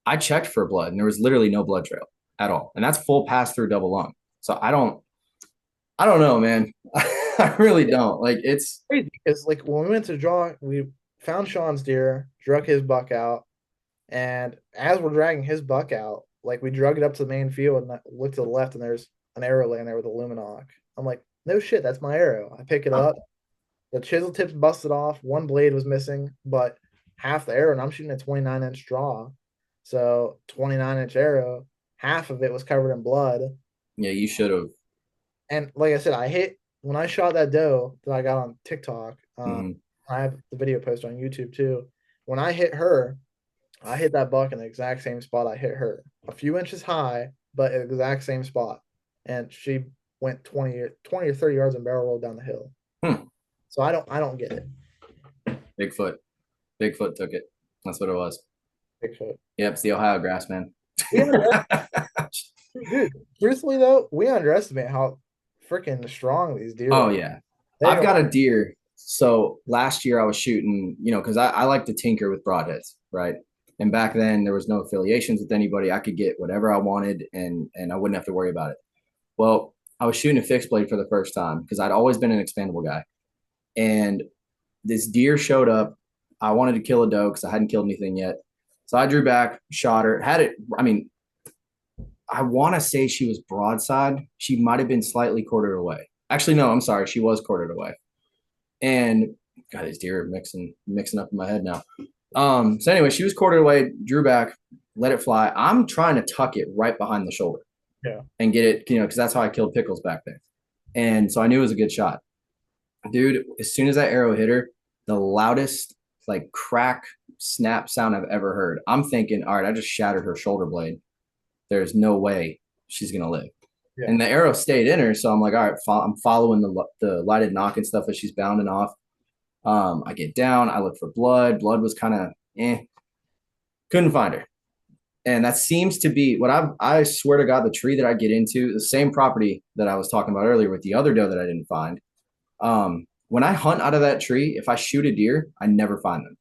I checked for blood and there was literally no blood trail at all. And that's full pass through double lung. So I don't know, man. I really don't. Like, it's crazy because like when we went to draw, we found Sean's deer, drug his buck out. And as we're dragging his buck out, like we drug it up to the main field and I looked to the left and there's an arrow laying there with a luminoc. I'm like, no shit, that's my arrow. I pick it up. The chisel tips busted off. One blade was missing, but half the arrow, and I'm shooting a 29-inch draw. So 29-inch arrow, half of it was covered in blood. Yeah, you should have. And like I said, when I shot that doe that I got on TikTok, I have the video posted on YouTube too. When I hit her, I hit that buck in the exact same spot I hit her. A few inches high, but exact same spot. And she went 20 or 30 yards and barrel rolled down the hill. So I don't get it. Bigfoot took it. That's what it was. Bigfoot. Yep, it's the Ohio grass, man. Dude, truthfully though, we underestimate how freaking strong these deer are. are. Yeah. I've got a deer. So last year I was shooting, because I like to tinker with broadheads, right? And back then there was no affiliations with anybody. I could get whatever I wanted and I wouldn't have to worry about it. Well, I was shooting a fixed blade for the first time because I'd always been an expandable guy. And this deer showed up. I wanted to kill a doe because I hadn't killed anything yet. So I drew back, shot her, I want to say she was broadside. She might have been slightly quartered away. Actually, no, I'm sorry. She was quartered away. And God, these deer are mixing up in my head now. So anyway, she was quartered away, drew back, let it fly. I'm trying to tuck it right behind the shoulder. Yeah. And get it, because that's how I killed Pickles back there. And so I knew it was a good shot. Dude, as soon as that arrow hit her, the loudest like crack snap sound I've ever heard. I'm thinking, all right, I just shattered her shoulder blade. There's no way she's going to live. Yeah. And the arrow stayed in her. So I'm like, all right, I'm following the lighted knock and stuff as she's bounding off. I get down. I look for blood. Blood was kind of couldn't find her. And that seems to be what I swear to God, the tree that I get into, the same property that I was talking about earlier with the other doe that I didn't find. When I hunt out of that tree, if I shoot a deer, I never find them.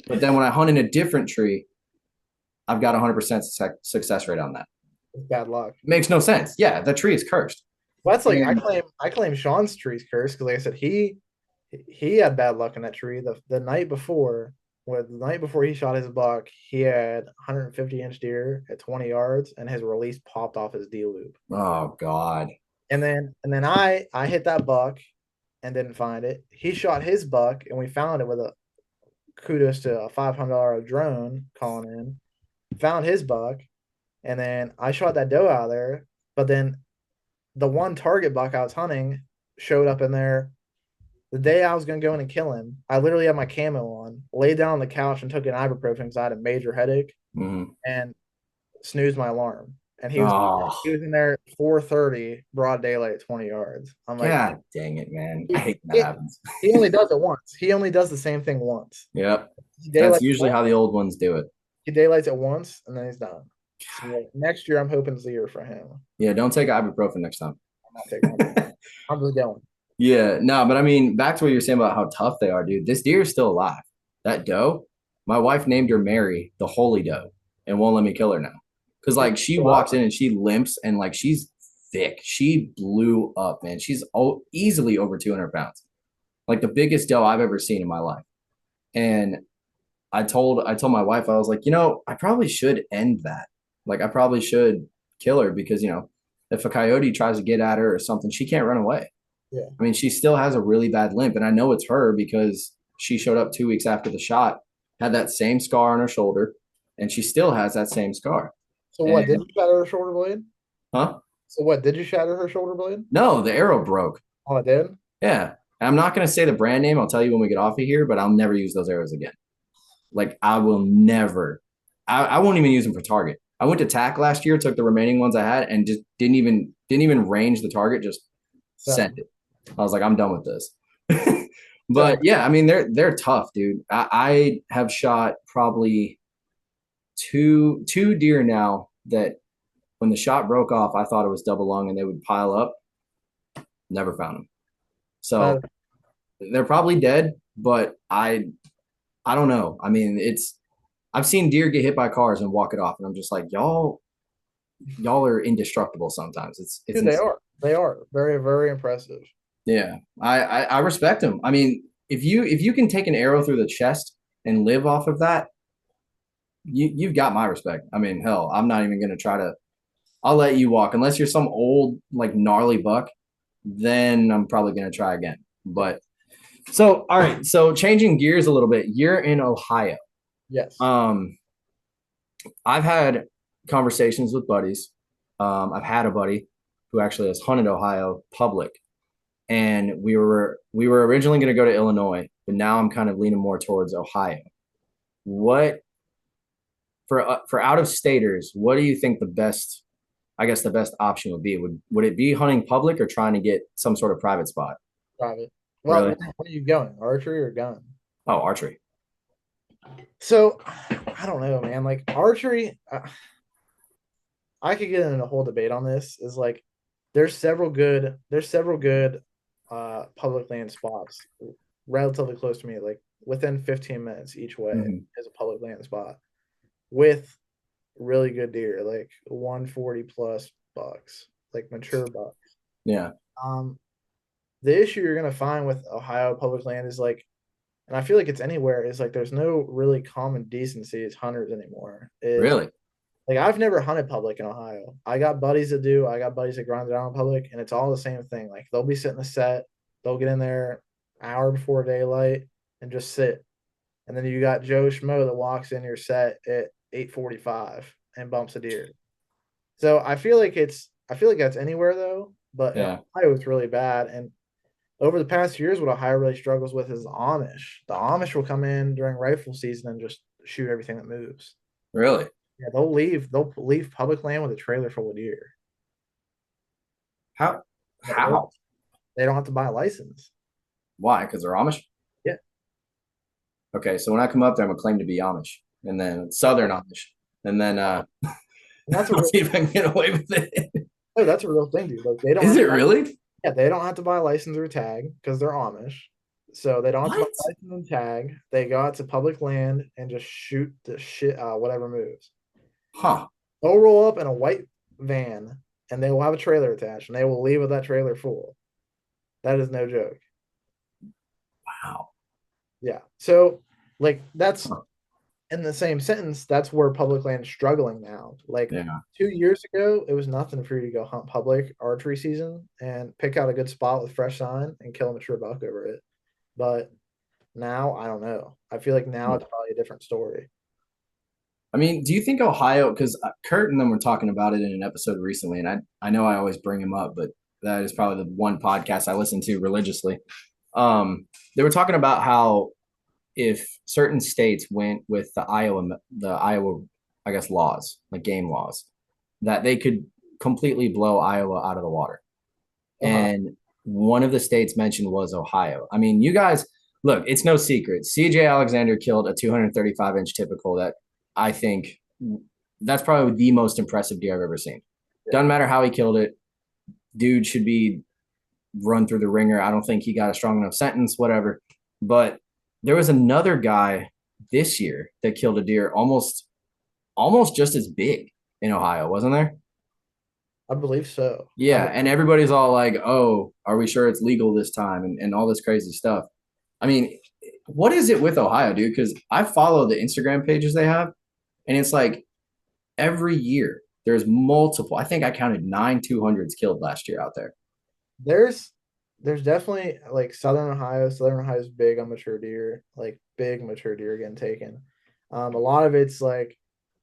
But then when I hunt in a different tree, I've got 100% success rate on that. It's bad luck. Makes no sense. Yeah, the tree is cursed. Well, that's like I claim Sean's tree's cursed because, like I said, he had bad luck in that tree the night before. with the night before he shot his buck, he had 150-inch deer at 20 yards, and his release popped off his D loop. Oh God. And then I hit that buck and didn't find it. He shot his buck, and we found it with a kudos to a $500 drone calling in. Found his buck, and then I shot that doe out there. But then the one target buck I was hunting showed up in there the day I was going to go in and kill him. I literally had my camo on, laid down on the couch, and took an ibuprofen because I had a major headache, and snoozed my alarm. And he was Oh, in there at 4:30, broad daylight, 20 yards. I'm like, God dang it, man. I hate when that he, happens. he only does it once. He only does the same thing once. Yep. He That's daylights usually how the old ones do it. he daylights it once, and then he's done. So next year, I'm hoping it's the year for him. Yeah, don't take ibuprofen next time. I'm not taking it. I'm just going. Yeah, no, but I mean, back to what you're saying about how tough they are, dude. This deer is still alive. That doe, my wife named her Mary, the holy doe, and won't let me kill her now. Because, like, she walks in and she limps and, like, she's thick. She blew up, man. She's easily over 200 pounds. Like, the biggest doe I've ever seen in my life. And I told my wife, I was like, I probably should end that. Like, I probably should kill her because, if a coyote tries to get at her or something, she can't run away. Yeah. I mean, she still has a really bad limp, and I know it's her because she showed up 2 weeks after the shot, had that same scar on her shoulder, and she still has that same scar. So what? Did you shatter her shoulder blade? Huh? So what? Did you shatter her shoulder blade? No, the arrow broke. Oh, it did. Yeah. I'm not going to say the brand name. I'll tell you when we get off of here, but I'll never use those arrows again. Like, I will never. I won't even use them for target. I went to tack last year, took the remaining ones I had, and just didn't even range the target. Just sent it. I was like, I'm done with this. But yeah, I mean, they're tough, dude. I have shot probably two deer now that when the shot broke off, I thought it was double lung and they would pile up. Never found them. So they're probably dead, but I don't know. I mean, I've seen deer get hit by cars and walk it off, and I'm just like, y'all are indestructible sometimes. It's Dude, they are very, very impressive. Yeah, I respect them. I mean, if you can take an arrow through the chest and live off of that, you've got my respect. I mean, hell, I'm not even gonna try to. I'll let you walk unless you're some old like gnarly buck. Then I'm probably gonna try again. But so all right, so changing gears a little bit. You're in Ohio. Yes. I've had conversations with buddies. I've had a buddy who actually has hunted Ohio public. And we were originally going to go to Illinois, but now I'm kind of leaning more towards Ohio. What for out of staters? What do you think the best option would be? Would it be hunting public or trying to get some sort of private spot? Private. Well, Really? what are you going? Archery or gun? Oh, archery. So I don't know, man. Like archery, I could get in a whole debate on this. Is like there's several good public land spots relatively close to me, like within 15 minutes each way is a public land spot with really good deer, like 140 plus bucks, like mature bucks. Yeah. The issue you're gonna find with Ohio public land is like, and I feel like it's anywhere, is like there's no really common decency as hunters anymore. Really? Like I've never hunted public in Ohio. I got buddies that do. I got buddies that grind it out in public, and it's all the same thing. Like they'll be sitting a set, they'll get in there an hour before daylight and just sit. And then you got Joe Schmo that walks in your set at 8:45 and bumps a deer. So I feel like that's anywhere though, but Yeah. Ohio is really bad. And over the past years, what Ohio really struggles with is the Amish. The Amish will come in during rifle season and just shoot everything that moves. Really? Yeah, they'll leave public land with a trailer full of deer. How? They don't have to buy a license. Why? Because they're Amish? Yeah. Okay, so when I come up there, I'm gonna claim to be Amish, and then Southern Amish, and then And that's a I'll real, see if I can get away with it. no, that's a real thing, dude. Like they don't. Is it really? Yeah, they don't have to buy a license or tag because they're Amish. So they don't have to buy What? a license and tag. They go out to public land and just shoot the shit whatever moves. Huh. They'll roll up in a white van and they will have a trailer attached and they will leave with that trailer full. That is no joke. Wow. Yeah. So Like that's Huh. in the same sentence, that's where public land is struggling now. Like Yeah. 2 years ago, it was nothing for you to go hunt public archery season and pick out a good spot with fresh sign and kill a mature buck over it. But now I don't know. I feel like now it's probably a different story. I mean, do you think Ohio, because Kurt and them were talking about it in an episode recently, and I know I always bring him up, but that is probably the one podcast I listen to religiously. They were talking about how if certain states went with the Iowa, I guess, laws, like game laws, that they could completely blow Iowa out of the water. Uh-huh. And one of the states mentioned was Ohio. I mean, you guys, look, it's no secret. CJ Alexander killed a 235-inch typical that I think that's probably the most impressive deer I've ever seen. Yeah. Doesn't matter how he killed it. Dude should be run through the ringer. I don't think he got a strong enough sentence, whatever. But there was another guy this year that killed a deer almost just as big in Ohio, wasn't there? I believe so. Yeah, and everybody's all like, "Oh, are we sure it's legal this time?" and all this crazy stuff. I mean, what is it with Ohio, dude? Because I follow the Instagram pages they have, and it's like every year there's multiple. I think I counted 9 200s killed last year out there. there's there's definitely like Southern Ohio. Southern Ohio is big on mature deer, like big mature deer getting taken. A lot of it's like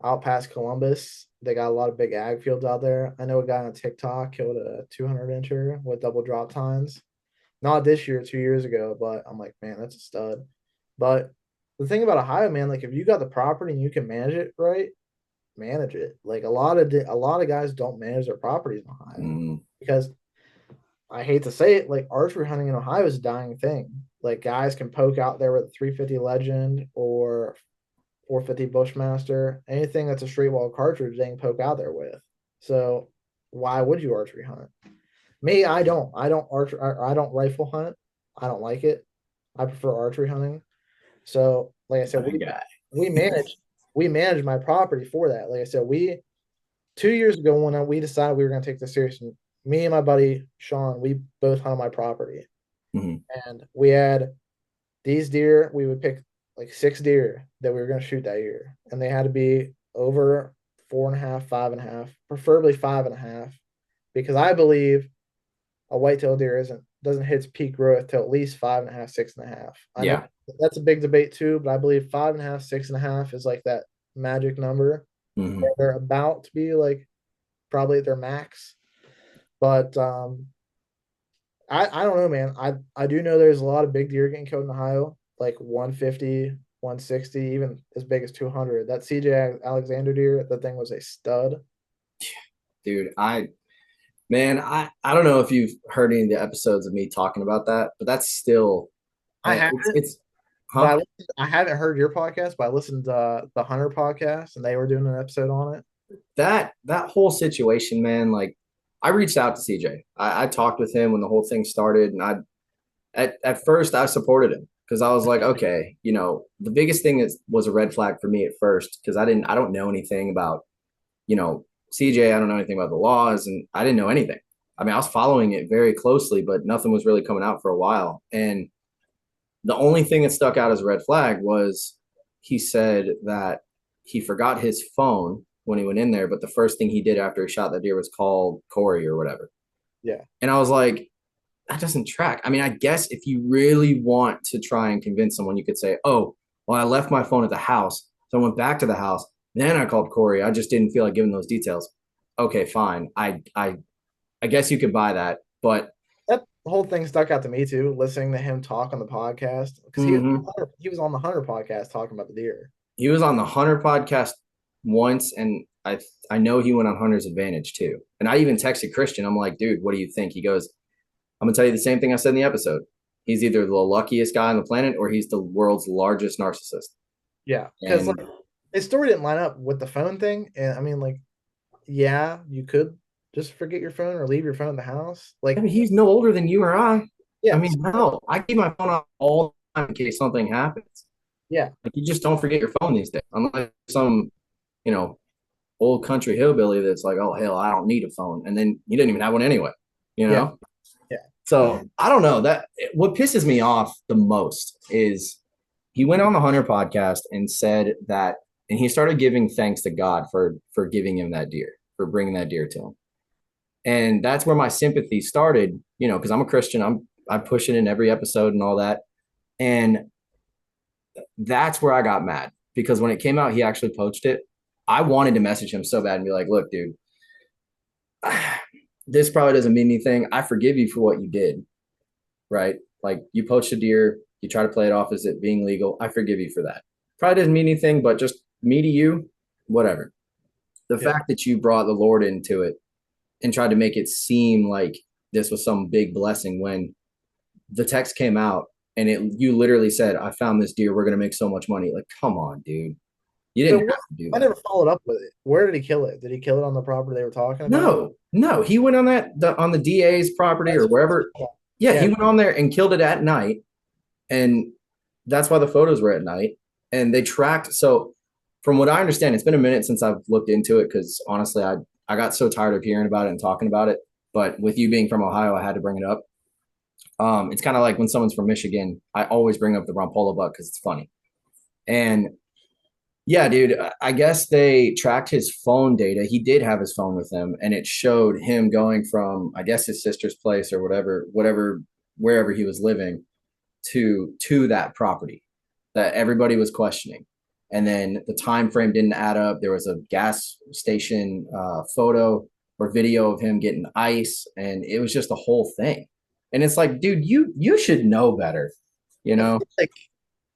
out past Columbus. They got a lot of big ag fields out there. I know a guy on TikTok killed a 200 incher with double drop tines. Not this year, 2 years ago, but I'm like, man, that's a stud. But the thing about Ohio, man, like if you got the property and you can manage it right, manage it. Like a lot of guys don't manage their properties in Ohio Mm, because I hate to say it, like archery hunting in Ohio is a dying thing. Like guys can poke out there with a 350 Legend or 450 Bushmaster, anything that's a straight wall cartridge, they can poke out there with. So why would you archery hunt? Me, I don't. I don't archer. I don't rifle hunt. I don't like it. I prefer archery hunting. So, like I said, my guy. we manage we manage my property for that. Like I said, we 2 years ago when we decided we were going to take this serious, me and my buddy Sean, we both hunt on my property, Mhm. and we had these deer. We would pick like 6 deer that we were going to shoot that year, and they had to be over 4.5, 5.5, preferably 5.5, because I believe a whitetail deer doesn't hit its peak growth till at least 5.5, 6.5. I know Yeah. that's a big debate too, but I believe 5.5, 6.5 is like that magic number. Mhm. They're about to be like probably at their max. But I don't know, man. I do know there's a lot of big deer getting killed in Ohio, like 150, 160, even as big as 200. That CJ Alexander deer, that thing was a stud. Dude, I don't know if you've heard any of the episodes of me talking about that, but that's still I haven't, it's but huh? I haven't heard your podcast, but I listened to the Hunter podcast, and they were doing an episode on it. That whole situation, man, like I reached out to CJ. I talked with him when the whole thing started, and at first I supported him because I was like, okay, the biggest thing was a red flag for me at first because I don't know anything about, CJ. I don't know anything about the laws, and I didn't know anything. I mean, I was following it very closely, but nothing was really coming out for a while. And the only thing that stuck out as a red flag was he said that he forgot his phone when he went in there, but the first thing he did after he shot that deer was call Corey or whatever. Yeah. And I was like, that doesn't track. I mean, I guess if you really want to try and convince someone, you could say, oh, well, I left my phone at the house. So I went back to the house. Then I called Corey. I just didn't feel like giving those details. Okay, fine. I guess you could buy that. But That whole thing stuck out to me too, listening to him talk on the podcast because mhm, he was on the Hunter podcast talking about the deer. he was on the Hunter podcast once, and I know he went on Hunter's Advantage too. And I even texted Christian. I'm like, dude, what do you think? He goes, I'm gonna tell you the same thing I said in the episode. He's either the luckiest guy on the planet or he's the world's largest narcissist. Yeah, because And like his story didn't line up with the phone thing, and I mean, like, yeah, you could just forget your phone or leave your phone at the house. I Like, mean, he's no older than you or I. I yeah, mean, no, I keep my phone on all the time in case something happens. yeah, Like you just don't forget your phone these days. Unlike some, you know, old country hillbilly that's like, oh hell, I don't need a phone, and then he didn't even have one anyway. You yeah, know. yeah. So I don't know that what pisses me off the most is he went on the Hunter podcast and said that, and he started giving thanks to God for giving him that deer, for bringing that deer to him. And that's where my sympathy started, you know, because I'm a Christian. I push it in every episode and all that. And that's where I got mad, because when it came out, he actually poached it. I wanted to message him so bad and be like, look, dude, this probably doesn't mean anything. I forgive you for what you did, right? Like, you poached a deer, you try to play it off as it being legal. I forgive you for that. Probably doesn't mean anything, but just me to you, whatever. The fact that you brought the Lord into it and tried to make it seem like this was some big blessing, when the text came out and you literally said, I found this deer, we're going to make so much money. Like, come on, dude. You didn't have to do I that. never followed up with it. Where did he kill it? Did he kill it on the property they were talking about? No, he went on on the DA's property or wherever. Yeah, he went on there and killed it at night. And that's why the photos were at night. And they tracked. So from what I understand, it's been a minute since I've looked into it, because honestly, I got so tired of hearing about it and talking about it. But with you being from Ohio, I had to bring it up. It's kind of like when someone's from Michigan, I always bring up the Rompola buck because it's funny. And yeah, dude, I guess they tracked his phone data. He did have his phone with him, and it showed him going from, I guess, his sister's place or wherever he was living to that property that everybody was questioning. And then the time frame didn't add up. There was a gas station photo or video of him getting ice, and it was just a whole thing. And it's like, dude, you should know better, you know?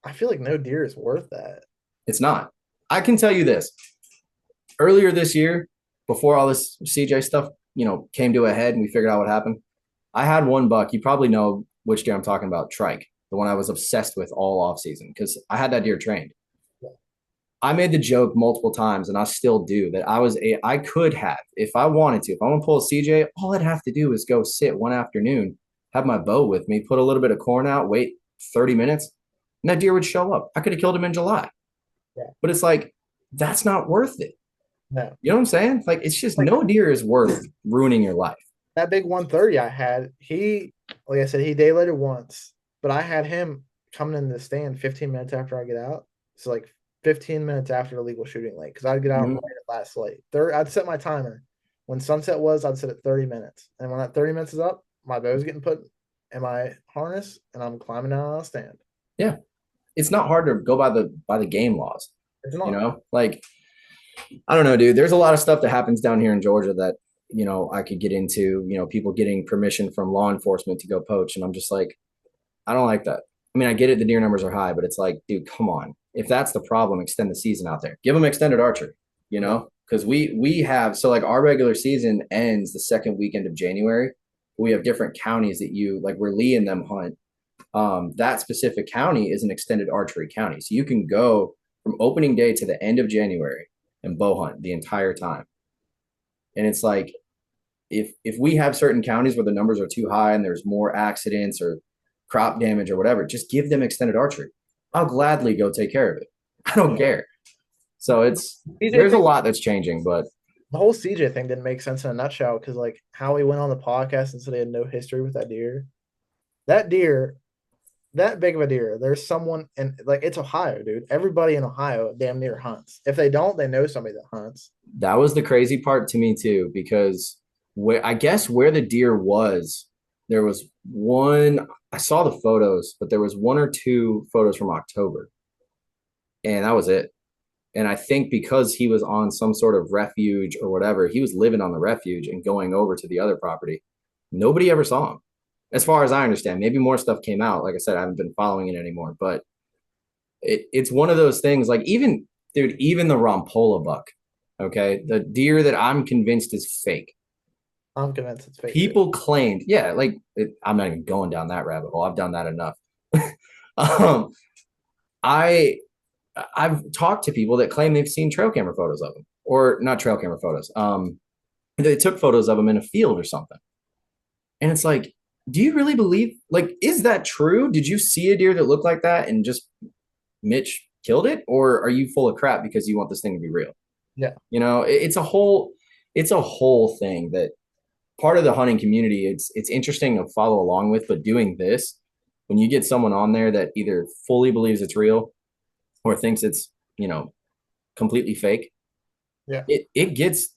I feel like no deer is worth that. It's not. I can tell you this. Earlier this year, before all this CJ stuff, you know, came to a head and we figured out what happened, I had one buck. You probably know which deer I'm talking about, Trike, the one I was obsessed with all off season, because I had that deer trained. I made the joke multiple times, and I still do, that I could have, if I wanted to, if I want to pull a CJ, all I'd have to do is go sit one afternoon, have my bow with me, put a little bit of corn out, wait 30 minutes, and that deer would show up. I could have killed him in July. Yeah. But it's like, that's not worth it. No. You know what I'm saying? Like, it's just, no deer is worth ruining your life. That big 130 I had, like I said, he daylighted once, but I had him coming in the stand 15 minutes after I get out. So like 15 minutes after the legal shooting light, because I'd get out right at last light. I'd set my timer. When sunset was, I'd set it 30 minutes. And when that 30 minutes is up, my bow's getting put in my harness and I'm climbing down on a stand. Yeah. It's not hard to go by the game laws. It's not. You know, like, I don't know, dude. There's a lot of stuff that happens down here in Georgia that, you know, I could get into, you know, people getting permission from law enforcement to go poach. And I'm just like, I don't like that. I mean, I get it, the deer numbers are high, but it's like, dude, come on. If that's the problem, extend the season out there. Give them extended archery, you know, because we have, so like, our regular season ends the second weekend of January. We have different counties that where Lee and them hunt. That specific county is an extended archery county. So you can go from opening day to the end of January and bow hunt the entire time. And it's like, if we have certain counties where the numbers are too high and there's more accidents or crop damage or whatever, just give them extended archery. I'll gladly go take care of it. I don't care. So there's a lot that's changing, but the whole CJ thing didn't make sense in a nutshell, because like how he went on the podcast and said he had no history with that deer. That deer, that big of a deer, there's someone in, like, it's Ohio, dude. Everybody in Ohio damn near hunts. If they don't, they know somebody that hunts. That was the crazy part to me too, because I guess where the deer was, there was one, I saw the photos, but there was one or two photos from October, and that was it. And I think because he was on some sort of refuge or whatever, he was living on the refuge and going over to the other property. Nobody ever saw him, as far as I understand. Maybe more stuff came out. Like I said, I haven't been following it anymore, but it's one of those things. Like, even the Rompola buck, okay, the deer that I'm convinced is fake. I'm convinced it's fake. People claimed, yeah, like, I'm not even going down that rabbit hole. I've done that enough. I've talked to people that claim they've seen trail camera photos of him, or not trail camera photos. They took photos of him in a field or something. And it's like, do you really believe, like, is that true? Did you see a deer that looked like that and just Mitch killed it? Or are you full of crap because you want this thing to be real? Yeah. You know, it's a whole thing that part of the hunting community, it's interesting to follow along with, but doing this, when you get someone on there that either fully believes it's real or thinks it's, completely fake, Yeah. it gets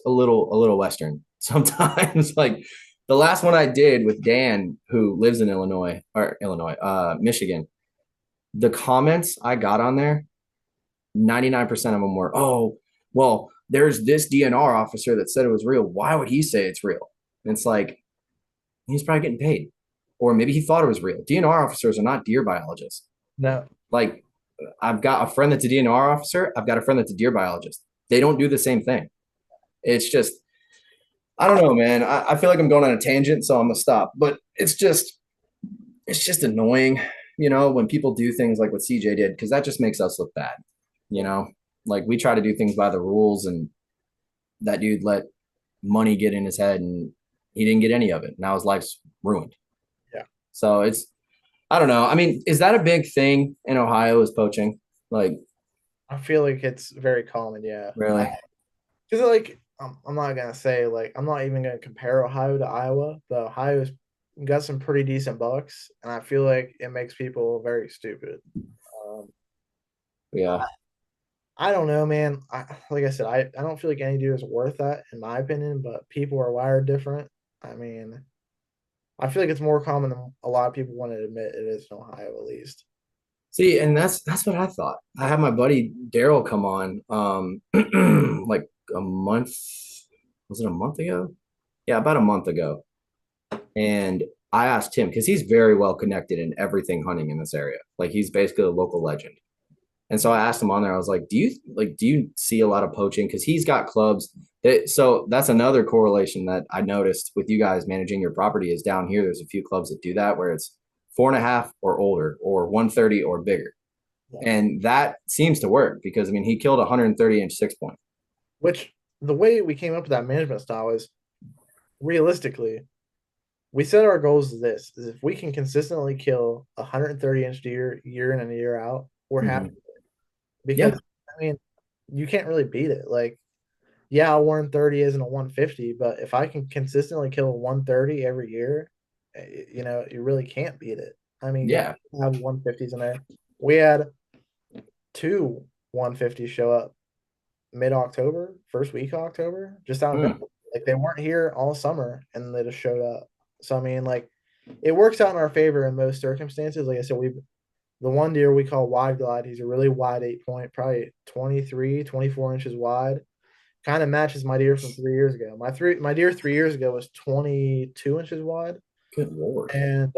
a little Western sometimes. Like the last one I did with Dan, who lives in Michigan, the comments I got on there, 99% of them were, oh, well, there's this DNR officer that said it was real. Why would he say it's real? And it's like, he's probably getting paid. Or maybe he thought it was real. DNR officers are not deer biologists. No. Like, I've got a friend that's a DNR officer. I've got a friend that's a deer biologist. They don't do the same thing. It's just, I don't know, man. I feel like I'm going on a tangent, so I'm gonna stop. But it's just annoying, when people do things like what CJ did, because that just makes us look bad. Like we try to do things by the rules, and that dude let money get in his head, and he didn't get any of it. Now his life's ruined. Yeah. So I don't know. I mean, is that a big thing in Ohio, is poaching? Like, I feel like it's very common. Yeah. really? Because like I'm not gonna say like I'm not even gonna compare Ohio to Iowa, but Ohio's got some pretty decent bucks, and I feel like it makes people very stupid. Yeah. I don't know, man. Like I said, I don't feel like any deer is worth that in my opinion, but people are wired different. I mean, I feel like it's more common than a lot of people want to admit it is in Ohio, at least. See, and that's what I thought. I had my buddy Daryl come on, like a month. Was it a month ago? Yeah, about a month ago. And I asked him because he's very well connected in everything hunting in this area. Like he's basically a local legend. And so I asked him on there, I was like, do you see a lot of poaching? Because he's got clubs so that's another correlation that I noticed with you guys managing your property is down here. There's a few clubs that do that where it's 4.5 or older or 130 or bigger. Yeah. And that seems to work because I mean, he killed a 130-inch 6-point. Which the way we came up with that management style is realistically, we set our goals as this is if we can consistently kill a 130-inch deer year in and year out, we're happy. Because I mean, you can't really beat it. Like, yeah, a 130 isn't a 150, but if I can consistently kill a 130 every year, you really can't beat it. I mean, Yeah. we have 150s in there. We had two 150s show up mid-October, first week of October, just out of nowhere. Like they weren't here all summer and they just showed up. So I mean, like it works out in our favor in most circumstances. Like I said, the one deer we call wide glide, he's a really wide 8-point, probably 23, 24 inches wide. Kind of matches my deer from 3 years ago. My deer 3 years ago was 22 inches wide. Good Lord. And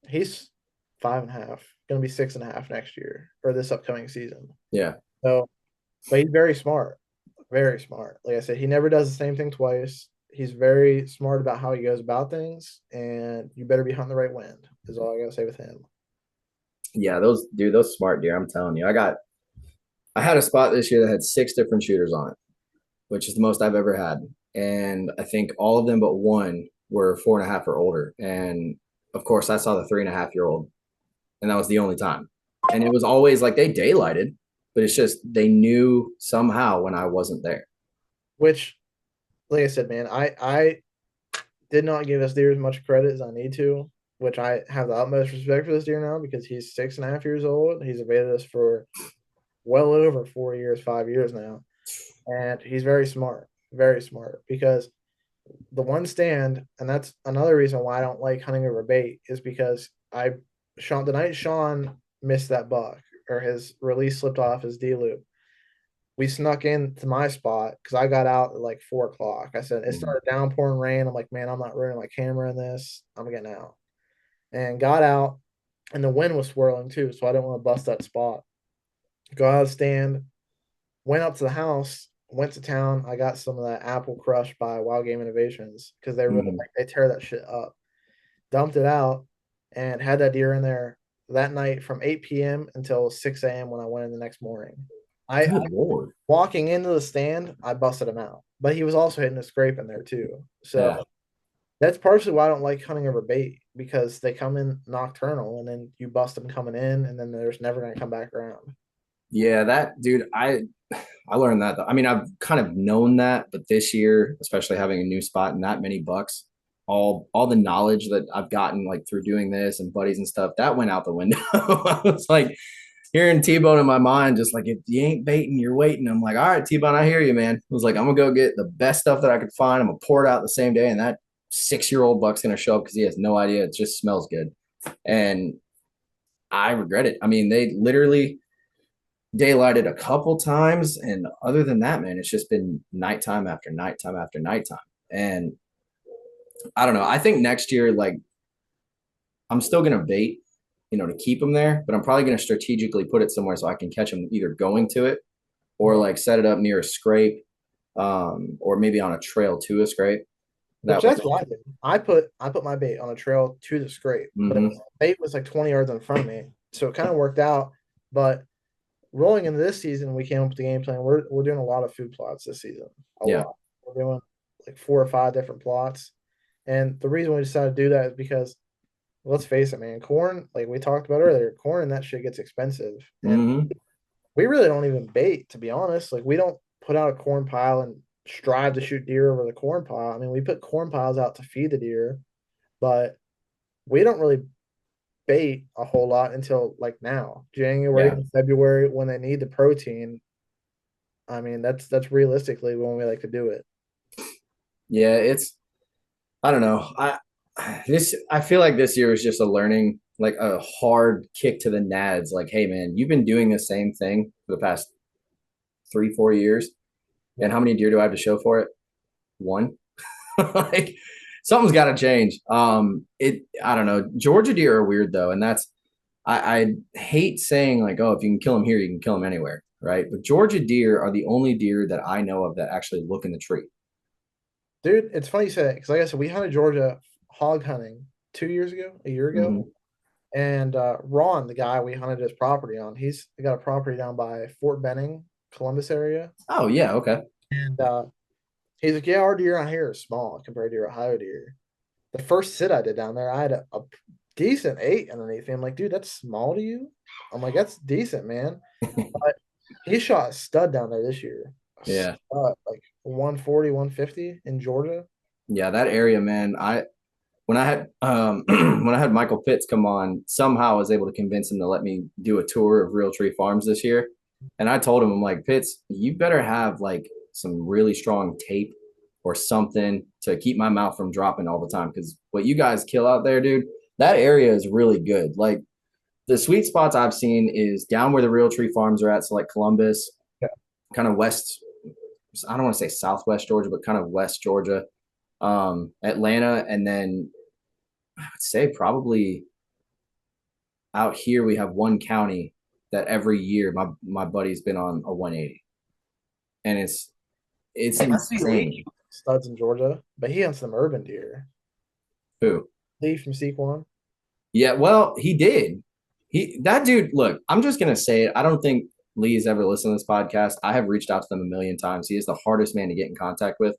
he's 5.5, gonna be 6.5 next year or this upcoming season. Yeah. So but he's very smart. Very smart. Like I said, he never does the same thing twice. He's very smart about how he goes about things, and you better be hunting the right wind, is all I gotta say with him. Yeah, those smart deer, I'm telling you. I had a spot this year that had 6 different shooters on it, which is the most I've ever had. And I think all of them but one were 4.5 or older. And of course, I saw the 3.5-year-old, and that was the only time. And it was always like they daylighted, but it's just they knew somehow when I wasn't there. Which, like I said, man, I did not give this deer as much credit as I need to, which I have the utmost respect for this deer now because he's 6.5 years old. He's evaded us for well over 4 years, 5 years now. And he's very smart because the one stand, and that's another reason why I don't like hunting over bait, is because the night Sean missed that buck or his release slipped off his D loop, we snuck into my spot because I got out at like 4 o'clock. I said it started downpouring rain. I'm like, man, I'm not ruining my camera in this. I'm getting out. And got out, and the wind was swirling too, so I didn't want to bust that spot. Go out of the stand, went up to the house, went to town. I got some of that apple crush by Wild Game Innovations because they really they tear that shit up. Dumped it out and had that deer in there that night from 8 p.m. until 6 a.m. when I went in the next morning. Good Lord. Walking into the stand, I busted him out, but he was also hitting a scrape in there too. So that's partially why I don't like hunting over bait because they come in nocturnal and then you bust them coming in and then there's never going to come back around. Yeah, that dude, I learned that. I mean, I've kind of known that, but this year, especially having a new spot and that many bucks, all the knowledge that I've gotten like through doing this and buddies and stuff, that went out the window. I was like hearing T-Bone in my mind, just like, if you ain't baiting, you're waiting. I'm like, all right, T-Bone, I hear you, man. I was like, I'm gonna go get the best stuff that I could find. I'm gonna pour it out the same day, and that 6-year-old buck's gonna show up because he has no idea. It just smells good. And I regret it. I mean, they literally daylighted a couple times, and other than that, man, it's just been nighttime after nighttime after nighttime. And I don't know. I think next year, like, I'm still gonna bait, to keep them there, but I'm probably gonna strategically put it somewhere so I can catch them either going to it or like set it up near a scrape, or maybe on a trail to a scrape. Which that's what I did. I put my bait on a trail to the scrape, but Mhm. bait was like 20 yards in front of me, so it kind of worked out. But rolling into this season, we came up with the game plan. We're doing a lot of food plots this season. A Yeah. lot. We're doing like 4 or 5 different plots, and the reason we decided to do that is because, let's face it, man, corn, like we talked about earlier, corn and that shit gets expensive, and Mhm. we really don't even bait, to be honest. Like we don't put out a corn pile and strive to shoot deer over the corn pile. I mean, we put corn piles out to feed the deer, but we don't really bait a whole lot until like now, January Yeah. and February, when they need the protein. I mean, that's realistically when we like to do it. Yeah, I don't know. I feel like this year was just a learning, like a hard kick to the nads. Like, hey man, you've been doing the same thing for the past 3-4 years. And how many deer do I have to show for it? One. Like something's got to change. I don't know. Georgia deer are weird though, and I hate saying like, oh, if you can kill them here, you can kill them anywhere, right? But Georgia deer are the only deer that I know of that actually look in the tree. Dude, it's funny you say that because, like I said, we hunted Georgia hog hunting 2 years ago, a year ago. Mm-hmm. And Ron, the guy we hunted his property on, he's got a property down by Fort Benning, Columbus area. Oh yeah, okay. And he's like, yeah, our deer out here are small compared to your Ohio deer. The first sit I did down there, I had a decent 8 underneath me. I'm like, dude, that's small to you? I'm like, that's decent, man. But he shot a stud down there this year. A Yeah. stud, like 140, 150 in Georgia. Yeah, that area, man. When I had when I had Michael Pitts come on, somehow I was able to convince him to let me do a tour of Real Tree Farms this year. And I told him, I'm like, Pitts, you better have like some really strong tape or something to keep my mouth from dropping all the time. Because what you guys kill out there, dude, that area is really good. Like the sweet spots I've seen is down where the Real Tree Farms are at, so like Columbus, Yeah. kind of west. I don't want to say Southwest Georgia, but kind of West Georgia, Atlanta, and then I would say probably out here we have one county that every year my buddy's been on a 180, and it's I see insane. studs in Georgia, but he hunts some urban deer. Who? Lee from Sequan. Yeah, well, he did. That dude. Look, I'm just gonna say it. I don't think Lee's ever listened to this podcast. I have reached out to them a million times. He is the hardest man to get in contact with,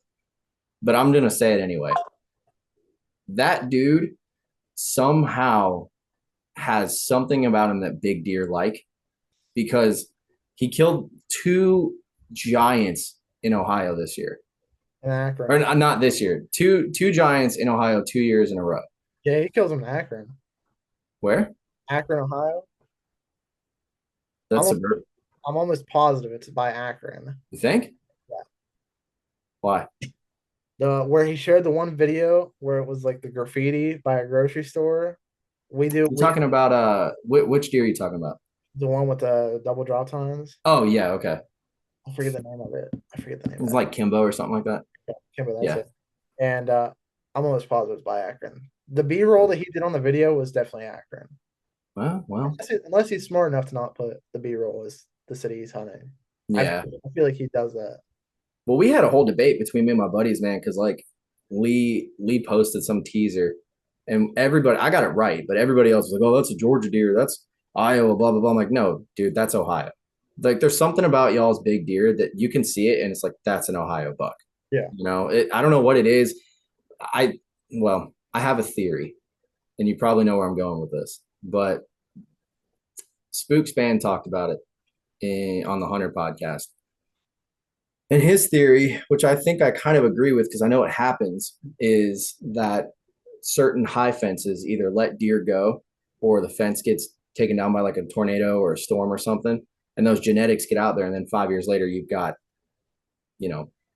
but I'm gonna say it anyway. That dude somehow has something about him that big deer like, because he killed 2 giants in Ohio this year. In Or Akron. not this year. Two giants in Ohio 2 years in a row. Yeah, he kills them in Akron. Where? Akron, Ohio. That's I'm suburban. I'm almost positive it's by Akron. You think? Yeah. Why? The where he shared the one video where it was like the graffiti by a grocery store. You're talking about which deer are you talking about? the one with the double drop tines. Oh yeah, okay. I forget the name of it. I forget the name It was of like Kimbo or something like that. it. Kimber, that's Yeah. it. And I'm almost positive it's by Akron. The B-roll that he did on the video was definitely Akron. Well, Unless he's smart enough to not put the B-roll as the city he's hunting. yeah. I feel like he does that. Well, we had a whole debate between me and my buddies, man, because like Lee posted some teaser, and everybody, I got it right, but everybody else was like, "Oh, that's a Georgia deer, that's Iowa, blah blah blah." I'm like, "No, dude, that's Ohio." Like, there's something about y'all's big deer that you can see it, and it's like that's an Ohio buck. Yeah. I don't know what it is. I have a theory, and you probably know where I'm going with this, but Spookspan talked about it on the Hunter podcast. And his theory, which I think I kind of agree with because I know it happens, is that certain high fences either let deer go or the fence gets taken down by like a tornado or a storm or something. And those genetics get out there. And then 5 years later, you've got,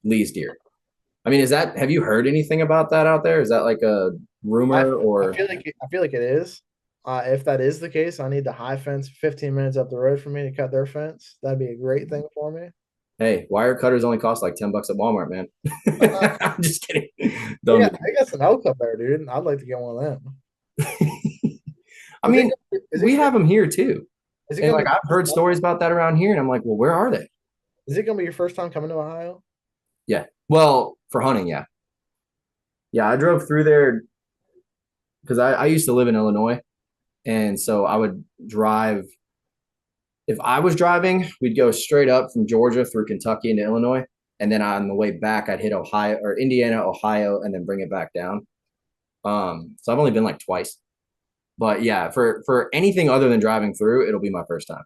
Lee's deer. I mean, have you heard anything about that out there? Is that like a I rumor I or? feel like it is. If that is the case, I need the high fence 15 minutes up the road for me to cut their fence. That'd be a great thing for me. Hey, wire cutters only cost like $10 at Walmart, man. Uh, I'm just kidding. they Dumb. got, they got some elk up there, dude. I'd like to get one of them. I Is it mean, is we it have them here too. is it And gonna like be I've heard stories about that around here, and I'm like, well, where are they? is it gonna be your first time coming to Ohio? Yeah. Well, for hunting, yeah. Yeah, I drove through there because I used to live in Illinois. And so I would drive. If I was driving, we'd go straight up from Georgia through Kentucky into Illinois. And then on the way back, I'd hit Ohio or Indiana, Ohio, and then bring it back down. So I've only been like twice. But yeah, for anything other than driving through, it'll be my first time.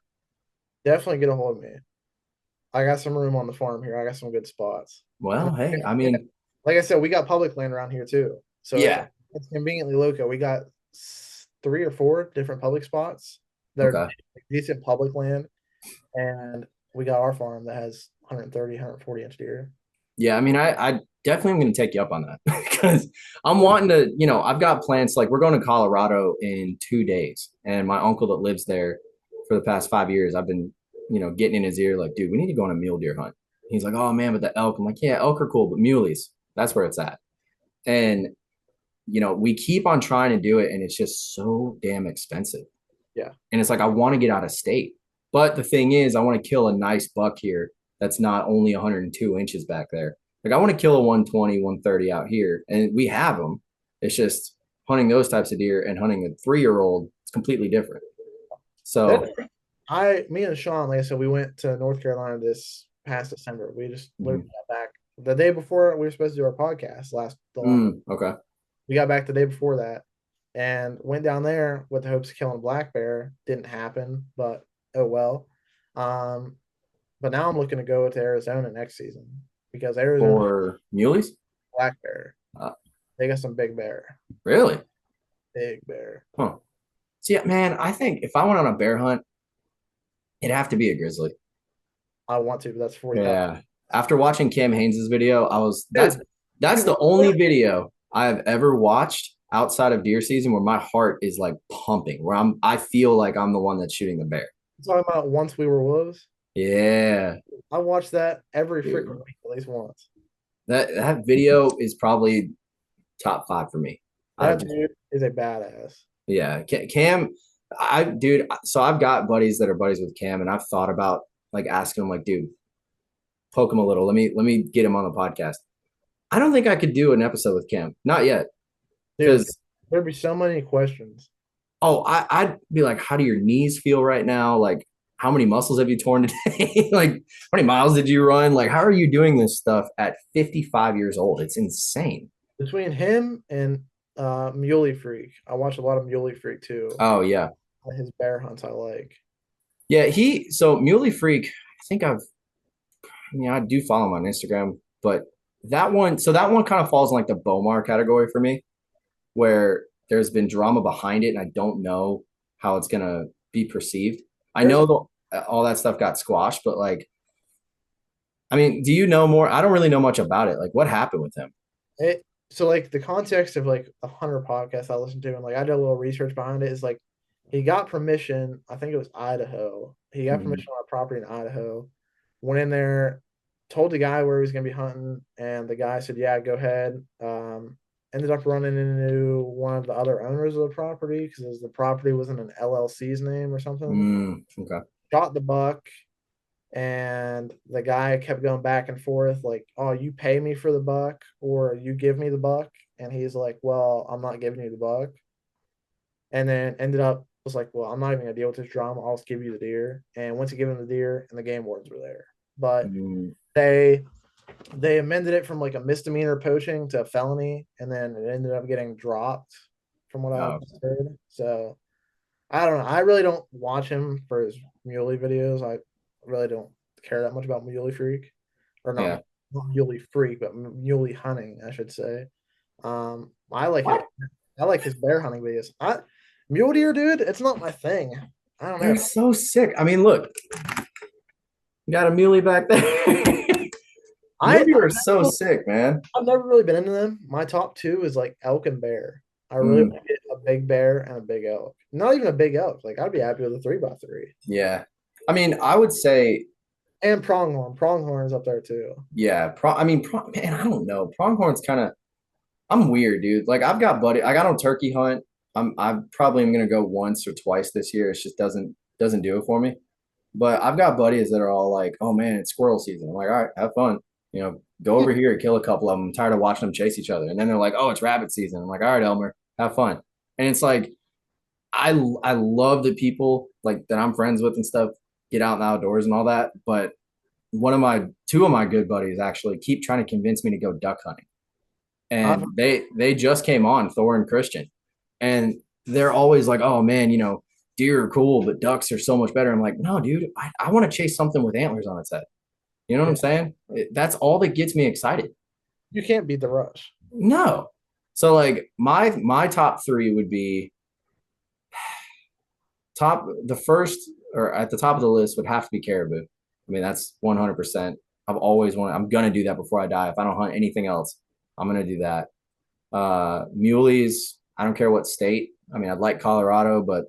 Definitely get a hold of me. I got some room on the farm here. I got some good spots. And Well, hey, I mean, like I said, we got public land around here too. So yeah. it's conveniently local. We got 3 or 4 different public spots. They're Okay. decent public land. And we got our farm that has 130, 140 inch deer. Yeah, I mean, I definitely am going to take you up on that because I'm wanting to, I've got plans. Like we're going to Colorado in 2 days, and my uncle that lives there for the past 5 years, I've been, getting in his ear like, dude, we need to go on a mule deer hunt. He's like, oh man, but the elk. I'm like, yeah, elk are cool, but muleys, that's where it's at. And we keep on trying to do it, and it's just so damn expensive. Yeah. And it's like I want to get out of state, but the thing is, I want to kill a nice buck here that's not only 102 inches back there. Like I want to kill a 120, 130 out here, and we have them. It's just hunting those types of deer and hunting a 3-year-old. It's completely different. So, Me and Sean, like I said, we went to North Carolina this past December. We just literally mm, got back the day before we were supposed to do our podcast the last. okay. We got back the day before that and went down there with the hopes of killing a black bear. Didn't happen, but oh well. Um, but now I'm looking to go to Arizona next season because Arizona For muleys? black bear. Uh, They got some really? big bear. Huh. See, man, I think if I went on a bear hunt, it'd have to be a grizzly. I want to, but that's 40,000. Yeah. After watching Cam Haynes's video, that's Dude, that's the only video I have ever watched outside of deer season where my heart is like pumping, where I feel like I'm the one that's shooting the bear. talking about Once We Were Wolves. Yeah. I watch that every Dude. freaking week, at least once. That video is probably top 5 for me. That dude is a badass. Yeah, Cam, dude. So I've got buddies that are buddies with Cam, and I've thought about like asking him, like, dude, poke him a little. Let me get him on the podcast. I don't think I could do an episode with Cam, not yet, Dude, because there'd be so many questions. I'd be like, how do your knees feel right now? Like, how many muscles have you torn today? Like, how many miles did you run? Like, how are you doing this stuff at 55 years old? It's insane. Between him and Muley Freak, I watch a lot of Muley Freak too. Oh yeah, His bear hunts I like. yeah. So Muley Freak, I think I do follow him on Instagram, but that one kind of falls in like the Bomar category for me, where there's been drama behind it, and I don't know how it's gonna be perceived. I There's know all that stuff got squashed, but like, I mean, do you know more? I don't really know much about it. Like, what happened with him? it so like the context of like the Hunter podcast I listened to and like I did a little research behind it is like he got permission, I think it was Idaho. He got Mhm. permission on a property in Idaho, went in there, told the guy where he was gonna be hunting, and the guy said, yeah, go ahead. Ended up running into one of the other owners of the property because the property was in an LLC's name or something. Okay. Shot the buck, and the guy kept going back and forth like, oh, you pay me for the buck or you give me the buck, and he's like, well, I'm not giving you the buck, and then ended up was like, well, I'm not even gonna deal with this drama, I'll just give you the deer, and went to give him the deer and the game wardens were there, but Mm, they amended it from like a misdemeanor poaching to a felony, and then it ended up getting dropped from what I oh, heard. So I don't know. I really don't watch him for his muley videos. I really don't care that much about Muley Freak. or Yeah. not muley freak, but muley hunting, I should say. I like it. I like his bear hunting videos. Mule deer, dude, it's not my thing. I don't They're know. so sick. I mean, look, you got a muley back there. Mule deer are so sick, man. I've never really been into them. My top two is like elk and bear. I really want to get a big bear and a big elk. Not even a big elk. Like I'd be happy with a 3x3. Yeah. I mean, I would say, And pronghorn. Pronghorn's up there too. yeah. Man, I don't know. Pronghorn's kind of, I'm weird, dude. Like I got on turkey hunt. I probably am gonna go once or twice this year. It just doesn't do it for me. But I've got buddies that are all like, "Oh man, it's squirrel season." I'm like, "All right, have fun. Go over here and kill a couple of them. I'm tired of watching them chase each other." And then they're like, "Oh, it's rabbit season." I'm like, "All right, Elmer, have fun." And it's like, I love that people like that I'm friends with and stuff get out in the outdoors and all that. But two of my good buddies actually keep trying to convince me to go duck hunting. And they just came on, Thor and Christian, and they're always like, "Oh man, deer are cool, but ducks are so much better." I'm like, "No, dude, I want to chase something with antlers on its head." You know what I'm saying? That's all that gets me excited. You can't beat the rush. No. So like my top three would be the first or at the top of the list would have to be caribou. I mean, that's 100%. I'm gonna do that before I die. If I don't hunt anything else, I'm gonna do that. Muleys, I don't care what state. I mean, I'd like Colorado, but